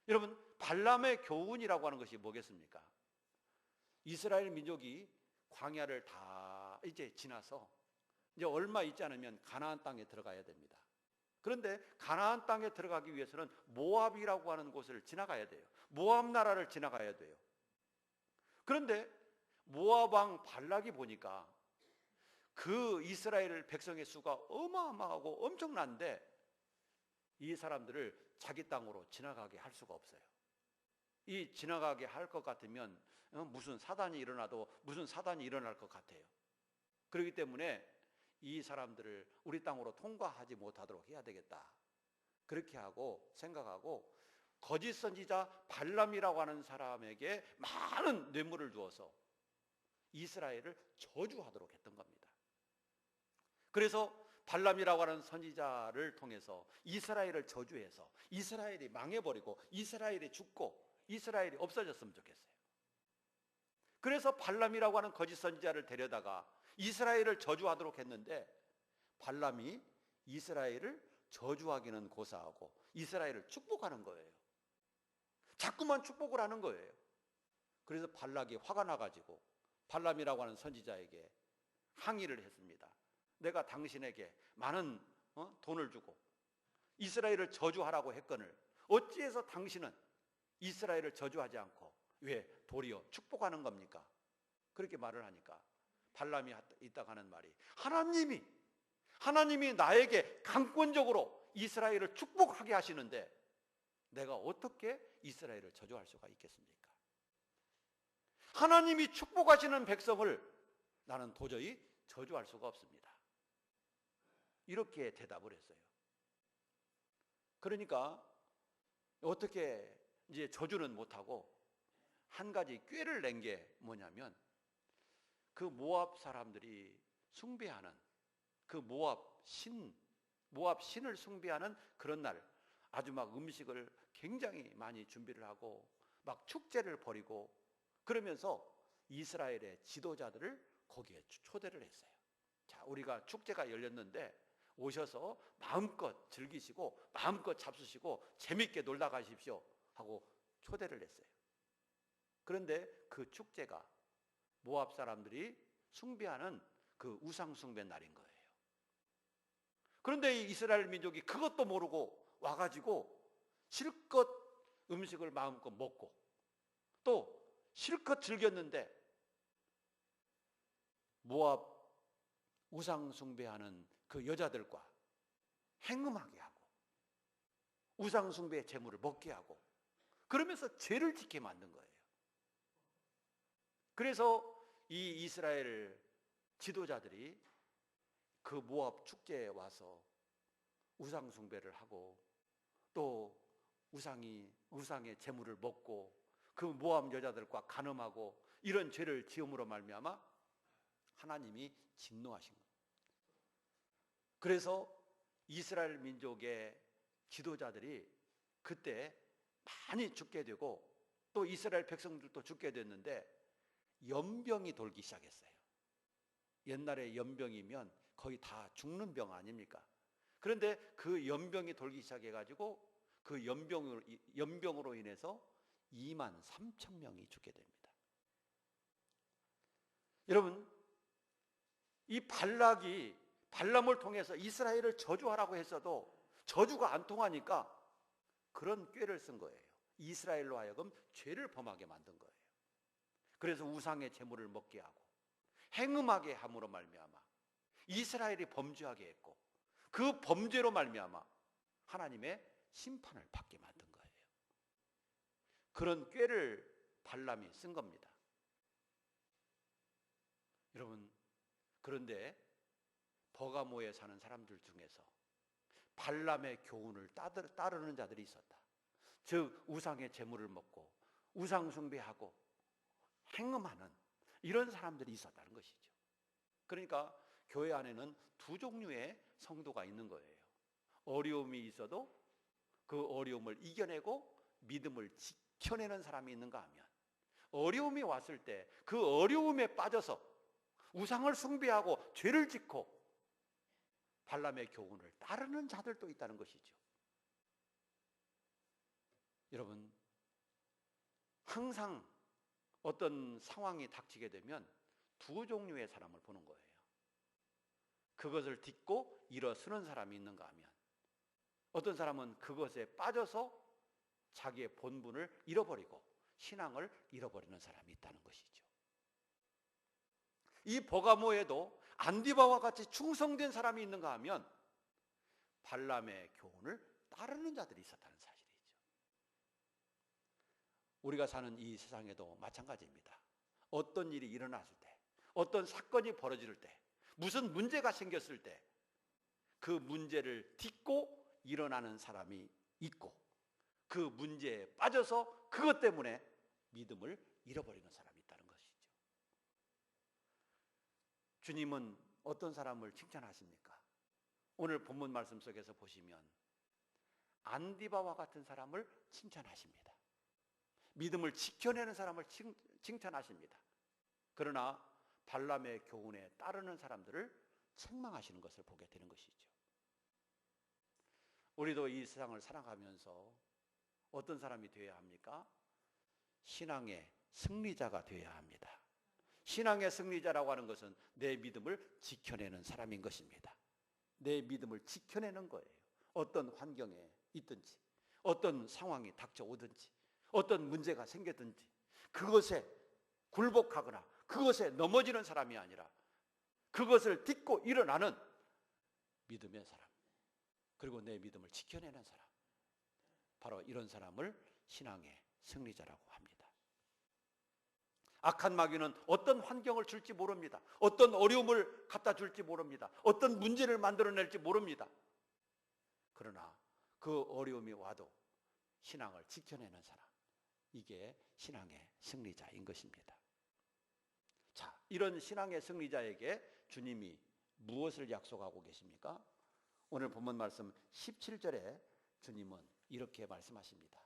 여러분, 발람의 교훈이라고 하는 것이 뭐겠습니까? 이스라엘 민족이 광야를 다 이제 지나서 이제 얼마 있지 않으면 가나안 땅에 들어가야 됩니다. 그런데 가나안 땅에 들어가기 위해서는 모압이라고 하는 곳을 지나가야 돼요. 모압 나라를 지나가야 돼요. 그런데 모압 왕 발락이 보니까 그 이스라엘 백성의 수가 어마어마하고 엄청난데 이 사람들을 자기 땅으로 지나가게 할 수가 없어요. 이 지나가게 할 것 같으면 무슨 사단이 일어나도 무슨 사단이 일어날 것 같아요. 그렇기 때문에 이 사람들을 우리 땅으로 통과하지 못하도록 해야 되겠다. 그렇게 하고 생각하고 거짓 선지자 발람이라고 하는 사람에게 많은 뇌물을 주어서 이스라엘을 저주하도록 했던 겁니다. 그래서 발람이라고 하는 선지자를 통해서 이스라엘을 저주해서 이스라엘이 망해버리고 이스라엘이 죽고 이스라엘이 없어졌으면 좋겠어요. 그래서 발람이라고 하는 거짓 선지자를 데려다가 이스라엘을 저주하도록 했는데 발람이 이스라엘을 저주하기는 고사하고 이스라엘을 축복하는 거예요. 자꾸만 축복을 하는 거예요. 그래서 발락이 화가 나가지고 발람이라고 하는 선지자에게 항의를 했습니다. 내가 당신에게 많은 돈을 주고 이스라엘을 저주하라고 했거늘 어찌해서 당신은 이스라엘을 저주하지 않고 왜 도리어 축복하는 겁니까? 그렇게 말을 하니까 발람이 이따가 하는 말이 하나님이 나에게 강권적으로 이스라엘을 축복하게 하시는데 내가 어떻게 이스라엘을 저주할 수가 있겠습니까? 하나님이 축복하시는 백성을 나는 도저히 저주할 수가 없습니다. 이렇게 대답을 했어요. 그러니까 어떻게 이제 저주는 못하고 한 가지 꾀를 낸 게 뭐냐면 그 모압 사람들이 숭배하는 그 모압 신을 숭배하는 그런 날 아주 막 음식을 굉장히 많이 준비를 하고 막 축제를 벌이고 그러면서 이스라엘의 지도자들을 거기에 초대를 했어요. 자, 우리가 축제가 열렸는데 오셔서 마음껏 즐기시고 마음껏 잡수시고 재밌게 놀다 가십시오 하고 초대를 했어요. 그런데 그 축제가 모압 사람들이 숭배하는 그 우상 숭배 날인 거예요. 그런데 이 이스라엘 민족이 그것도 모르고 와가지고 실컷 음식을 마음껏 먹고 또 실컷 즐겼는데 모압 우상 숭배하는 그 여자들과 행음하게 하고 우상 숭배의 제물을 먹게 하고 그러면서 죄를 짓게 만든 거예요. 그래서 이 이스라엘 지도자들이 그 모압 축제에 와서 우상 숭배를 하고 또 우상의 제물을 먹고 그 모압 여자들과 간음하고 이런 죄를 지음으로 말미암아 하나님이 진노하신 거예요. 그래서 이스라엘 민족의 지도자들이 그때 많이 죽게 되고 또 이스라엘 백성들도 죽게 됐는데 연병이 돌기 시작했어요. 옛날에 연병이면 거의 다 죽는 병 아닙니까? 그런데 그 연병이 돌기 시작해가지고 그 연병으로 인해서 2만 3천 명이 죽게 됩니다. 여러분, 이 발람을 통해서 이스라엘을 저주하라고 했어도 저주가 안 통하니까 그런 꾀를 쓴 거예요. 이스라엘로 하여금 죄를 범하게 만든 거예요. 그래서 우상의 제물을 먹게 하고 행음하게 함으로 말미암아 이스라엘이 범죄하게 했고 그 범죄로 말미암아 하나님의 심판을 받게 만든 거예요. 그런 꾀를 발람이 쓴 겁니다. 여러분, 그런데 버가모에 사는 사람들 중에서 발람의 교훈을 따르는 자들이 있었다. 즉 우상의 제물을 먹고 우상 숭배하고 행음하는 이런 사람들이 있었다는 것이죠. 그러니까 교회 안에는 두 종류의 성도가 있는 거예요. 어려움이 있어도 그 어려움을 이겨내고 믿음을 지켜내는 사람이 있는가 하면 어려움이 왔을 때 그 어려움에 빠져서 우상을 숭배하고 죄를 짓고 발람의 교훈을 따르는 자들도 있다는 것이죠. 여러분, 항상 어떤 상황이 닥치게 되면 두 종류의 사람을 보는 거예요. 그것을 딛고 일어서는 사람이 있는가 하면 어떤 사람은 그것에 빠져서 자기의 본분을 잃어버리고 신앙을 잃어버리는 사람이 있다는 것이죠. 이 버가모에도 안디바와 같이 충성된 사람이 있는가 하면 발람의 교훈을 따르는 자들이 있었다는 사실이죠. 우리가 사는 이 세상에도 마찬가지입니다. 어떤 일이 일어났을 때, 어떤 사건이 벌어질 때, 무슨 문제가 생겼을 때 그 문제를 딛고 일어나는 사람이 있고 그 문제에 빠져서 그것 때문에 믿음을 잃어버리는 사람이 있다는 것이죠. 주님은 어떤 사람을 칭찬하십니까? 오늘 본문 말씀 속에서 보시면 안디바와 같은 사람을 칭찬하십니다. 믿음을 지켜내는 사람을 칭찬하십니다. 그러나 발람의 교훈에 따르는 사람들을 책망하시는 것을 보게 되는 것이죠. 우리도 이 세상을 살아가면서 어떤 사람이 되어야 합니까? 신앙의 승리자가 되어야 합니다. 신앙의 승리자라고 하는 것은 내 믿음을 지켜내는 사람인 것입니다. 내 믿음을 지켜내는 거예요. 어떤 환경에 있든지 어떤 상황이 닥쳐오든지 어떤 문제가 생겼든지 그것에 굴복하거나 그것에 넘어지는 사람이 아니라 그것을 딛고 일어나는 믿음의 사람, 그리고 내 믿음을 지켜내는 사람, 바로 이런 사람을 신앙의 승리자라고 합니다. 악한 마귀는 어떤 환경을 줄지 모릅니다. 어떤 어려움을 갖다 줄지 모릅니다. 어떤 문제를 만들어낼지 모릅니다. 그러나 그 어려움이 와도 신앙을 지켜내는 사람, 이게 신앙의 승리자인 것입니다. 자, 이런 신앙의 승리자에게 주님이 무엇을 약속하고 계십니까? 오늘 본문 말씀 17절에 주님은 이렇게 말씀하십니다.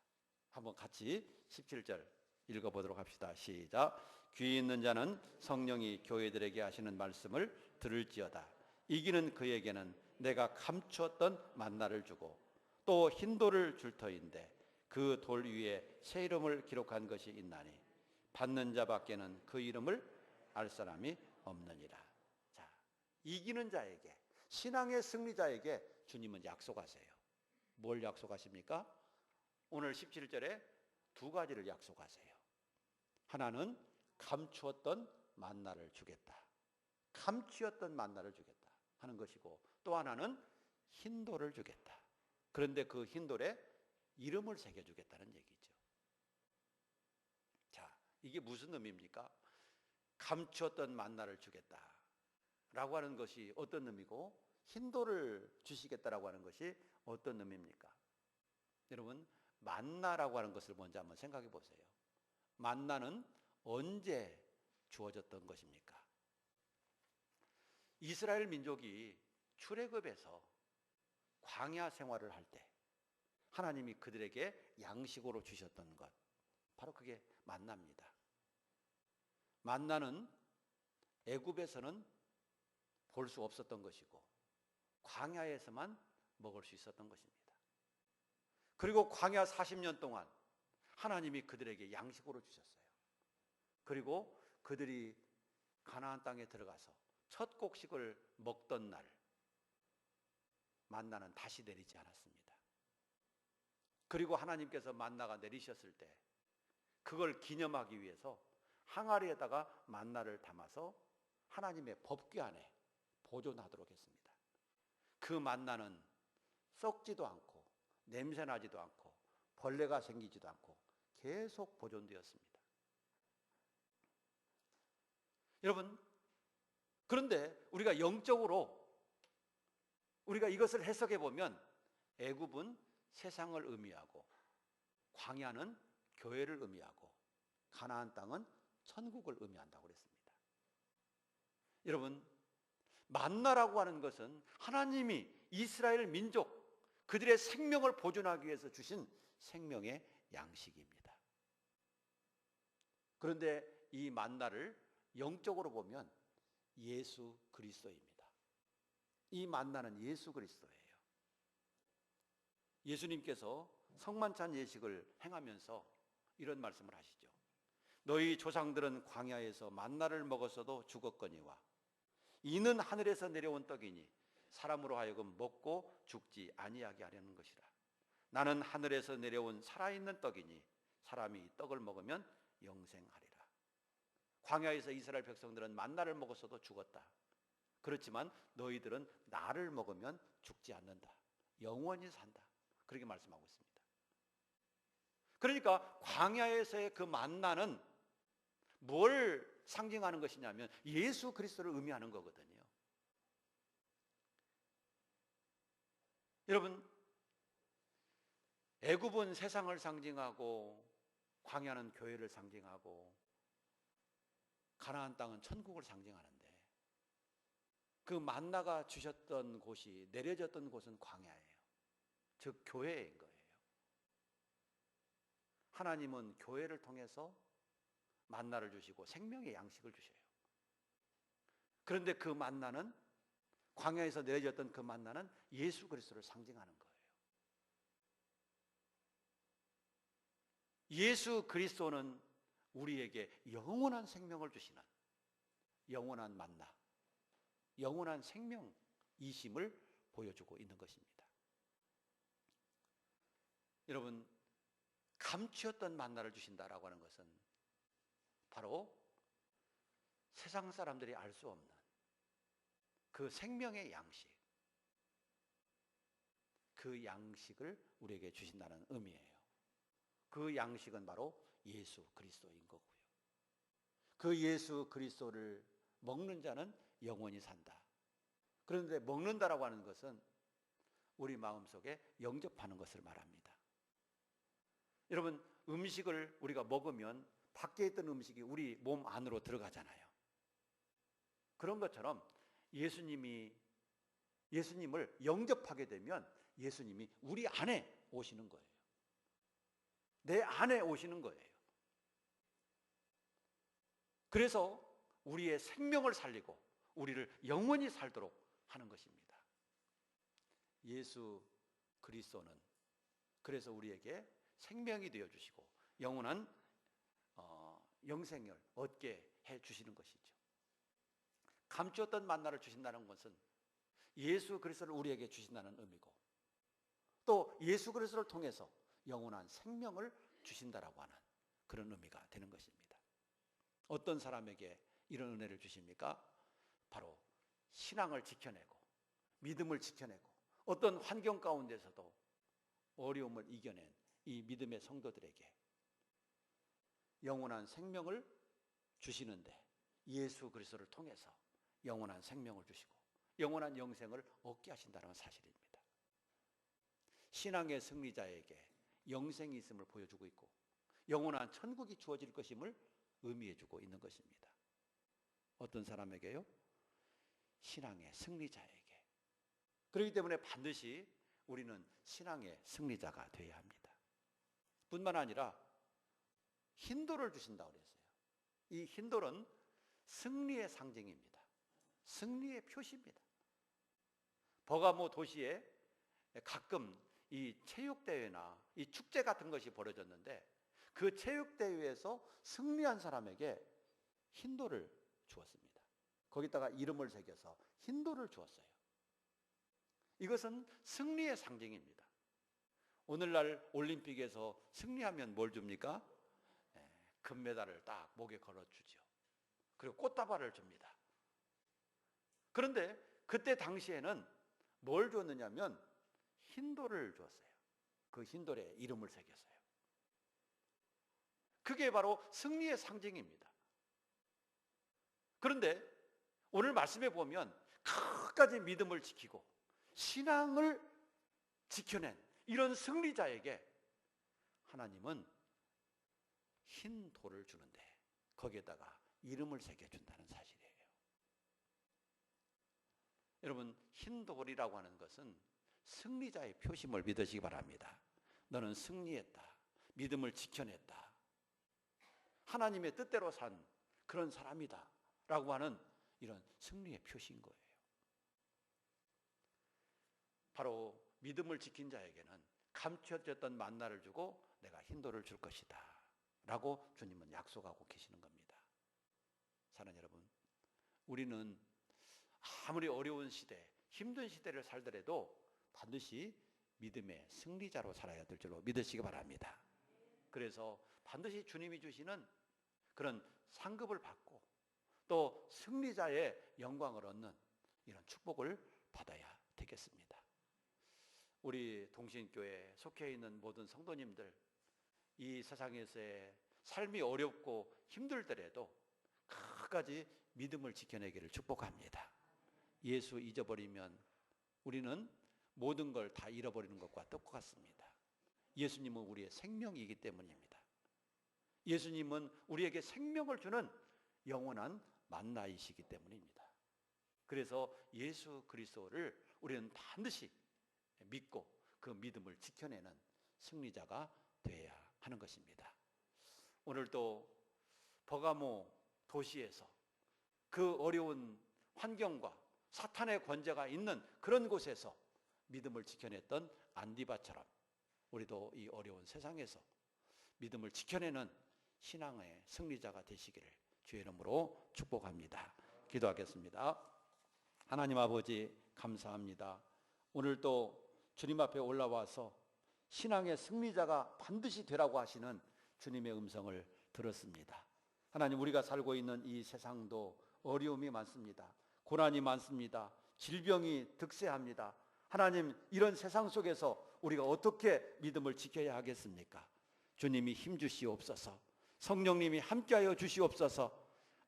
한번 같이 17절 읽어보도록 합시다. 시작. 귀 있는 자는 성령이 교회들에게 하시는 말씀을 들을지어다. 이기는 그에게는 내가 감추었던 만나를 주고 또 흰 돌을 줄 터인데 그 돌 위에 새 이름을 기록한 것이 있나니 받는 자밖에는 그 이름을 알 사람이 없느니라. 자, 이기는 자에게, 신앙의 승리자에게 주님은 약속하세요. 뭘 약속하십니까? 오늘 17절에 두 가지를 약속하세요. 하나는 감추었던 만나를 주겠다. 감추었던 만나를 주겠다 하는 것이고, 또 하나는 흰 돌을 주겠다. 그런데 그 흰 돌에 이름을 새겨주겠다는 얘기죠. 자, 이게 무슨 의미입니까? 감추었던 만나를 주겠다라고 하는 것이 어떤 의미고, 흰 돌을 주시겠다라고 하는 것이 어떤 의미입니까? 여러분, 만나라고 하는 것을 먼저 한번 생각해 보세요. 만나는 언제 주어졌던 것입니까? 이스라엘 민족이 출애굽에서 광야 생활을 할 때 하나님이 그들에게 양식으로 주셨던 것, 바로 그게 만나입니다. 만나는 애굽에서는 볼 수 없었던 것이고 광야에서만 먹을 수 있었던 것입니다. 그리고 광야 40년 동안 하나님이 그들에게 양식으로 주셨어요. 그리고 그들이 가나안 땅에 들어가서 첫 곡식을 먹던 날 만나는 다시 내리지 않았습니다. 그리고 하나님께서 만나가 내리셨을 때 그걸 기념하기 위해서 항아리에다가 만나를 담아서 하나님의 법궤 안에 보존하도록 했습니다. 그 만나는 썩지도 않고 냄새나지도 않고 벌레가 생기지도 않고 계속 보존되었습니다. 여러분, 그런데 우리가 영적으로 우리가 이것을 해석해 보면 애굽은 세상을 의미하고 광야는 교회를 의미하고 가나안 땅은 천국을 의미한다고 그랬습니다. 여러분, 만나라고 하는 것은 하나님이 이스라엘 민족 그들의 생명을 보존하기 위해서 주신 생명의 양식입니다. 그런데 이 만나를 영적으로 보면 예수 그리스도입니다. 이 만나는 예수 그리스도예요. 예수님께서 성만찬 예식을 행하면서 이런 말씀을 하시죠. 너희 조상들은 광야에서 만나를 먹었어도 죽었거니와 이는 하늘에서 내려온 떡이니 사람으로 하여금 먹고 죽지 아니하게 하려는 것이라. 나는 하늘에서 내려온 살아있는 떡이니 사람이 이 떡을 먹으면 영생하리라. 광야에서 이스라엘 백성들은 만나를 먹었어도 죽었다. 그렇지만 너희들은 나를 먹으면 죽지 않는다. 영원히 산다. 그렇게 말씀하고 있습니다. 그러니까 광야에서의 그 만나는 뭘 상징하는 것이냐면 예수 그리스도를 의미하는 거거든요. 여러분, 애굽은 세상을 상징하고 광야는 교회를 상징하고 가나안 땅은 천국을 상징하는데 그 만나가 주셨던 곳이 내려졌던 곳은 광야예요. 즉 교회인 거예요. 하나님은 교회를 통해서 만나를 주시고 생명의 양식을 주셔요. 그런데 그 만나는 광야에서 내려졌던 그 만나는 예수 그리스도를 상징하는 거예요. 예수 그리스도는 우리에게 영원한 생명을 주시는 영원한 만나, 영원한 생명이심을 보여주고 있는 것입니다. 여러분, 감추었던 만나를 주신다라고 하는 것은 바로 세상 사람들이 알 수 없는 그 생명의 양식, 그 양식을 우리에게 주신다는 의미예요. 그 양식은 바로 예수 그리스도인 거고요. 그 예수 그리스도를 먹는 자는 영원히 산다. 그런데 먹는다라고 하는 것은 우리 마음속에 영접하는 것을 말합니다. 여러분, 음식을 우리가 먹으면 밖에 있던 음식이 우리 몸 안으로 들어가잖아요. 그런 것처럼 예수님을 영접하게 되면 예수님이 우리 안에 오시는 거예요. 내 안에 오시는 거예요. 그래서 우리의 생명을 살리고 우리를 영원히 살도록 하는 것입니다. 예수 그리스도는 그래서 우리에게 생명이 되어 주시고 영원한 영생을 얻게 해 주시는 것이죠. 감추었던 만나를 주신다는 것은 예수 그리스도를 우리에게 주신다는 의미고, 또 예수 그리스도를 통해서 영원한 생명을 주신다라고 하는 그런 의미가 되는 것입니다. 어떤 사람에게 이런 은혜를 주십니까? 바로 신앙을 지켜내고 믿음을 지켜내고 어떤 환경 가운데서도 어려움을 이겨낸 이 믿음의 성도들에게 영원한 생명을 주시는데, 예수 그리스도를 통해서 영원한 생명을 주시고 영원한 영생을 얻게 하신다는 사실입니다. 신앙의 승리자에게 영생이 있음을 보여주고 있고 영원한 천국이 주어질 것임을 의미해주고 있는 것입니다. 어떤 사람에게요? 신앙의 승리자에게. 그렇기 때문에 반드시 우리는 신앙의 승리자가 되어야 합니다. 뿐만 아니라 흰돌을 주신다고 그랬어요. 이 흰돌은 승리의 상징입니다. 승리의 표시입니다. 버가모 도시에 가끔 이 체육대회나 이 축제 같은 것이 벌어졌는데, 그 체육대회에서 승리한 사람에게 흰돌을 주었습니다. 거기다가 이름을 새겨서 흰돌을 주었어요. 이것은 승리의 상징입니다. 오늘날 올림픽에서 승리하면 뭘 줍니까? 금메달을 딱 목에 걸어주죠. 그리고 꽃다발을 줍니다. 그런데 그때 당시에는 뭘 줬느냐면 흰돌을 줬어요. 그 흰돌에 이름을 새겼어요. 그게 바로 승리의 상징입니다. 그런데 오늘 말씀에 보면 끝까지 믿음을 지키고 신앙을 지켜낸 이런 승리자에게 하나님은 흰 돌을 주는데 거기에다가 이름을 새겨준다는 사실이에요. 여러분, 흰 돌이라고 하는 것은 승리자의 표심을 믿으시기 바랍니다. 너는 승리했다. 믿음을 지켜냈다. 하나님의 뜻대로 산 그런 사람이다 라고 하는 이런 승리의 표시인 거예요. 바로 믿음을 지킨 자에게는 감춰졌던 만나를 주고 내가 흰돌을 줄 것이다 라고 주님은 약속하고 계시는 겁니다. 사랑하는 여러분, 우리는 아무리 어려운 시대, 힘든 시대를 살더라도 반드시 믿음의 승리자로 살아야 될 줄로 믿으시기 바랍니다. 그래서 반드시 주님이 주시는 그런 상급을 받고 또 승리자의 영광을 얻는 이런 축복을 받아야 되겠습니다. 우리 동신교회에 속해 있는 모든 성도님들, 이 세상에서의 삶이 어렵고 힘들더라도 끝까지 믿음을 지켜내기를 축복합니다. 예수 잊어버리면 우리는 모든 걸 다 잃어버리는 것과 똑같습니다. 예수님은 우리의 생명이기 때문입니다. 예수님은 우리에게 생명을 주는 영원한 만나이시기 때문입니다. 그래서 예수 그리스도를 우리는 반드시 믿고 그 믿음을 지켜내는 승리자가 되어야 하는 것입니다. 오늘도 버가모 도시에서 그 어려운 환경과 사탄의 권세가 있는 그런 곳에서 믿음을 지켜냈던 안디바처럼 우리도 이 어려운 세상에서 믿음을 지켜내는 신앙의 승리자가 되시기를 주의 이름으로 축복합니다. 기도하겠습니다. 하나님 아버지, 감사합니다. 오늘도 주님 앞에 올라와서 신앙의 승리자가 반드시 되라고 하시는 주님의 음성을 들었습니다. 하나님, 우리가 살고 있는 이 세상도 어려움이 많습니다. 고난이 많습니다. 질병이 득세합니다. 하나님, 이런 세상 속에서 우리가 어떻게 믿음을 지켜야 하겠습니까? 주님이 힘주시옵소서. 성령님이 함께하여 주시옵소서.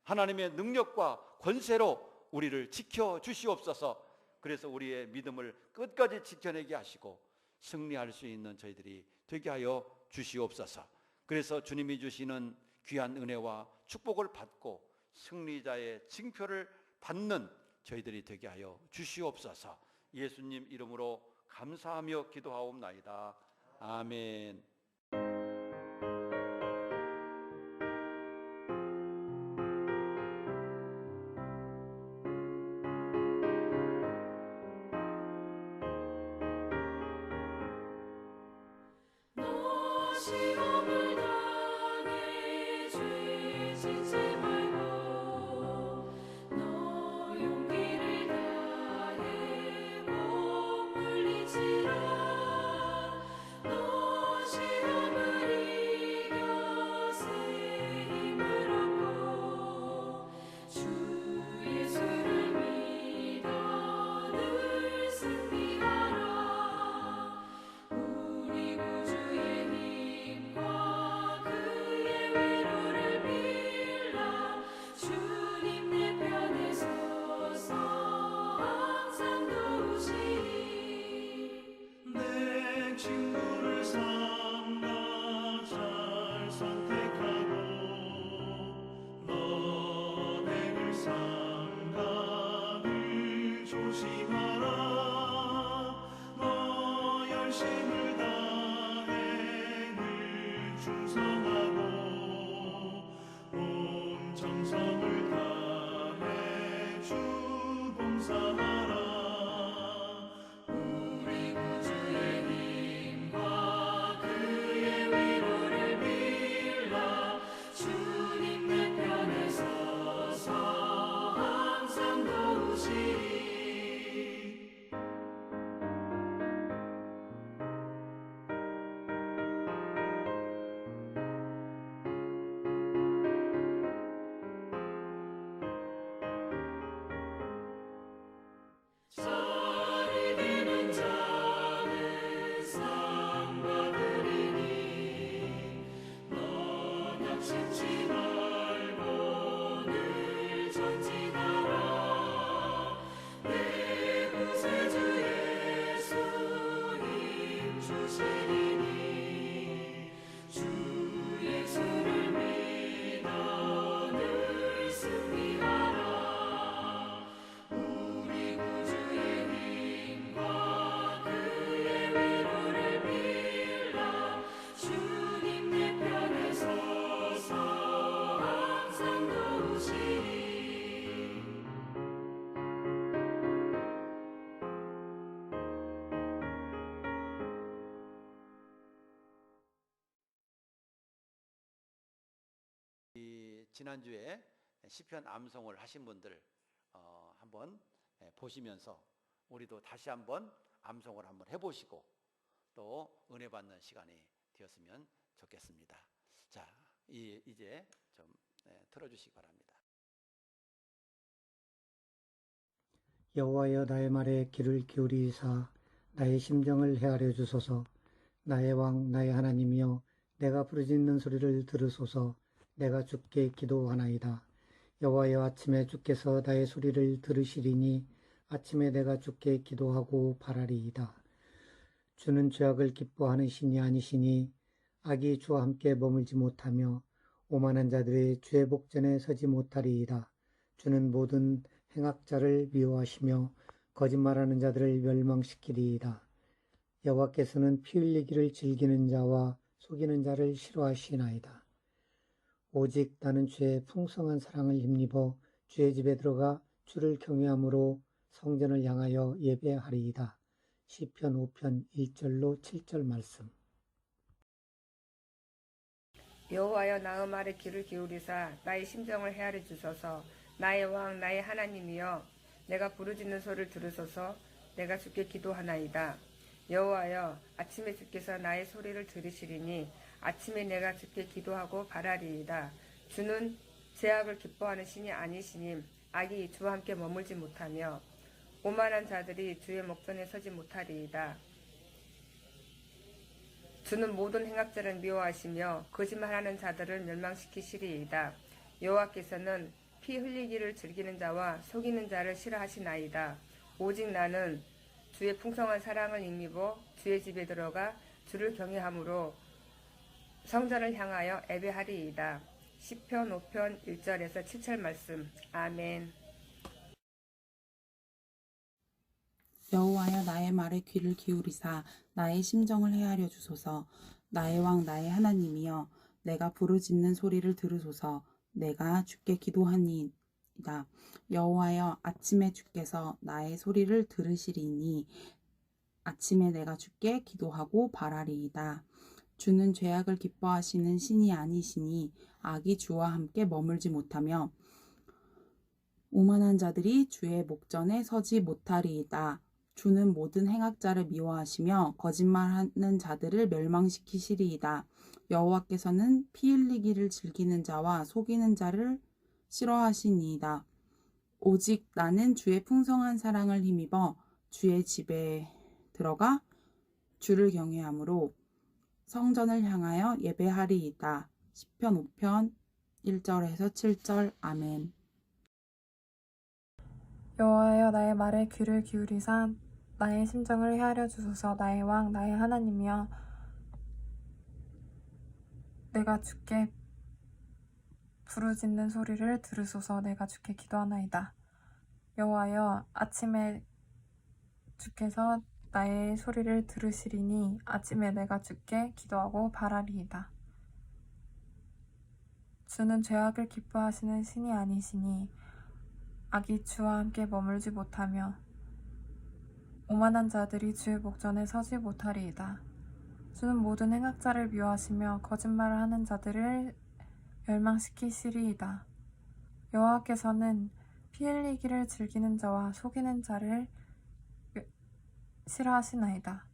하나님의 능력과 권세로 우리를 지켜주시옵소서. 그래서 우리의 믿음을 끝까지 지켜내게 하시고 승리할 수 있는 저희들이 되게 하여 주시옵소서. 그래서 주님이 주시는 귀한 은혜와 축복을 받고 승리자의 징표를 받는 저희들이 되게 하여 주시옵소서. 예수님 이름으로 감사하며 기도하옵나이다. 아멘. 주시리니 주 예수를 믿어 늘 승리하라. 우리 구주의 힘과 그의 위로를 빌라. 주님 내 편에 서서 항상 도우시리. 이 지난주에 시편 암송을 하신 분들 한번 보시면서 우리도 다시 한번 암송을 한번 해보시고 또 은혜 받는 시간이 되었으면 좋겠습니다. 자, 이제 좀 틀어주시기 바랍니다. 여호와여 나의 말에 귀를 기울이사 나의 심정을 헤아려 주소서. 나의 왕 나의 하나님이여 내가 부르짖는 소리를 들으소서. 내가 주께 기도하나이다. 여호와여 아침에 주께서 나의 소리를 들으시리니 아침에 내가 주께 기도하고 바라리이다. 주는 죄악을 기뻐하는 신이 아니시니 악이 주와 함께 머물지 못하며 오만한 자들의 주의 복전에 서지 못하리이다. 주는 모든 행악자를 미워하시며 거짓말하는 자들을 멸망시키리이다. 여호와께서는 피 흘리기를 즐기는 자와 속이는 자를 싫어하시나이다. 오직 나는 주의 풍성한 사랑을 힘입어 주의 집에 들어가 주를 경외함으로 성전을 향하여 예배하리이다. 시편 5편 1절로 7절 말씀. 여호와여 나의 말에 귀를 기울이사 나의 심정을 헤아려 주소서. 나의 왕 나의 하나님이여 내가 부르짖는 소리를 들으소서. 내가 주께 기도하나이다. 여호와여 아침에 주께서 나의 소리를 들으시리니 아침에 내가 주께 기도하고 바라리이다. 주는 죄악을 기뻐하는 신이 아니시니 악이 주와 함께 머물지 못하며 오만한 자들이 주의 목전에 서지 못하리이다. 주는 모든 행악자를 미워하시며 거짓말하는 자들을 멸망시키시리이다. 여호와께서는 피 흘리기를 즐기는 자와 속이는 자를 싫어하시나이다. 오직 나는 주의 풍성한 사랑을 힘입어 주의 집에 들어가 주를 경외함으로 성전을 향하여 예배하리이다. 시편 5편 1절에서 7절 말씀. 아멘. 여호와여 나의 말에 귀를 기울이사 나의 심정을 헤아려 주소서. 나의 왕 나의 하나님이여 내가 부르짖는 소리를 들으소서. 내가 주께 기도하니이다. 여호와여 아침에 주께서 나의 소리를 들으시리니 아침에 내가 주께 기도하고 바라리이다. 주는 죄악을 기뻐하시는 신이 아니시니 악이 주와 함께 머물지 못하며 오만한 자들이 주의 목전에 서지 못하리이다. 주는 모든 행악자를 미워하시며 거짓말하는 자들을 멸망시키시리이다. 여호와께서는 피 흘리기를 즐기는 자와 속이는 자를 싫어하시니이다. 오직 나는 주의 풍성한 사랑을 힘입어 주의 집에 들어가 주를 경외함으로 성전을 향하여 예배하리이다. 시편 5편 1절에서 7절. 아멘. 여호와여 나의 말에 귀를 기울이사 나의 심정을 헤아려 주소서. 나의 왕 나의 하나님이여 내가 주께 부르짖는 소리를 들으소서. 내가 주께 기도하나이다. 여호와여 아침에 주께서 나의 소리를 들으시리니 아침에 내가 주께 기도하고 바라리이다. 주는 죄악을 기뻐하시는 신이 아니시니 악이 주와 함께 머물지 못하며 오만한 자들이 주의 목전에 서지 못하리이다. 주는 모든 행악자를 미워하시며 거짓말을 하는 자들을 멸망시키시리이다. 여호와께서는 피 흘리기를 즐기는 자와 속이는 자를 싫어하시나이다.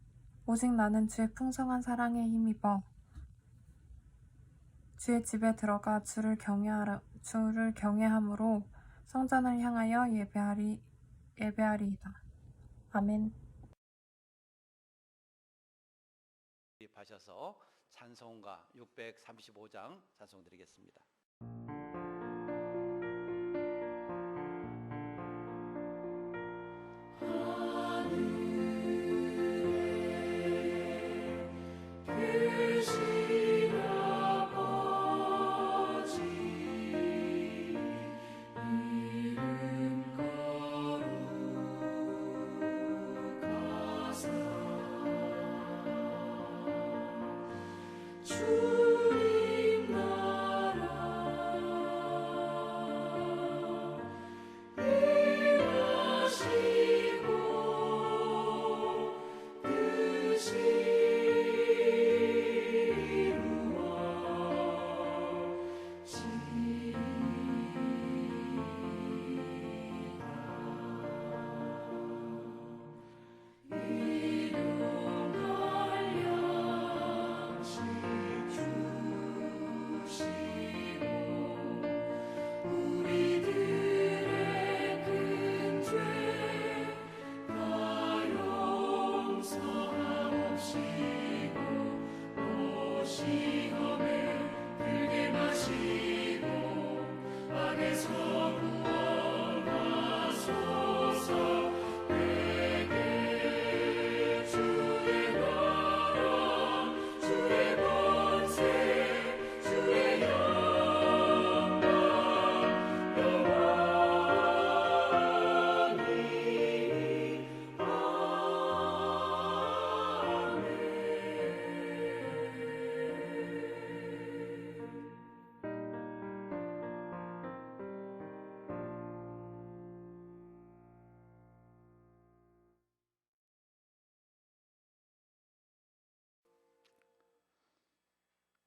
오직 나는 주의 풍성한 사랑에 힘입어 주의 집에 들어가 주를 경외함으로 성전을 향하여 예배하리이다. 아멘. 하셔서 찬송가 635장 찬송 드리겠습니다. 주님 나라 일하시고 뜻이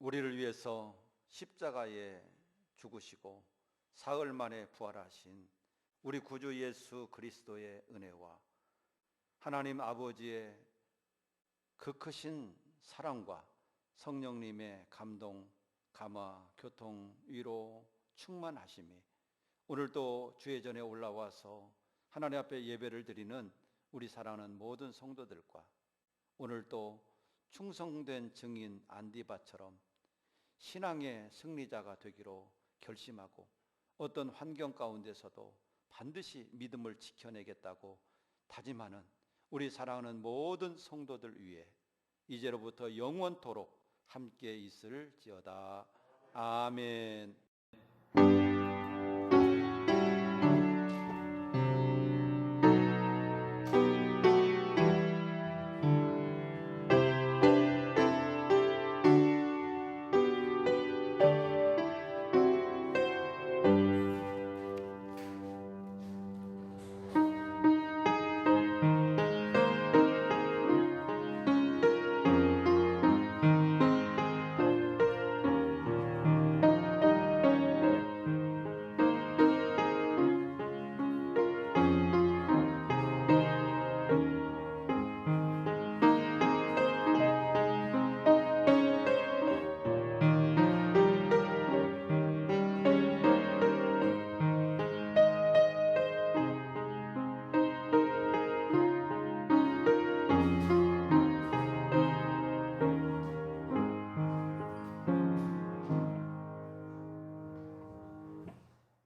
우리를 위해서 십자가에 죽으시고 사흘 만에 부활하신 우리 구주 예수 그리스도의 은혜와 하나님 아버지의 그 크신 사랑과 성령님의 감동, 감화, 교통, 위로, 충만하심이 오늘도 주의 전에 올라와서 하나님 앞에 예배를 드리는 우리 사랑하는 모든 성도들과 오늘도 충성된 증인 안디바처럼 신앙의 승리자가 되기로 결심하고 어떤 환경 가운데서도 반드시 믿음을 지켜내겠다고 다짐하는 우리 사랑하는 모든 성도들 위해 이제로부터 영원토록 함께 있을지어다. 아멘.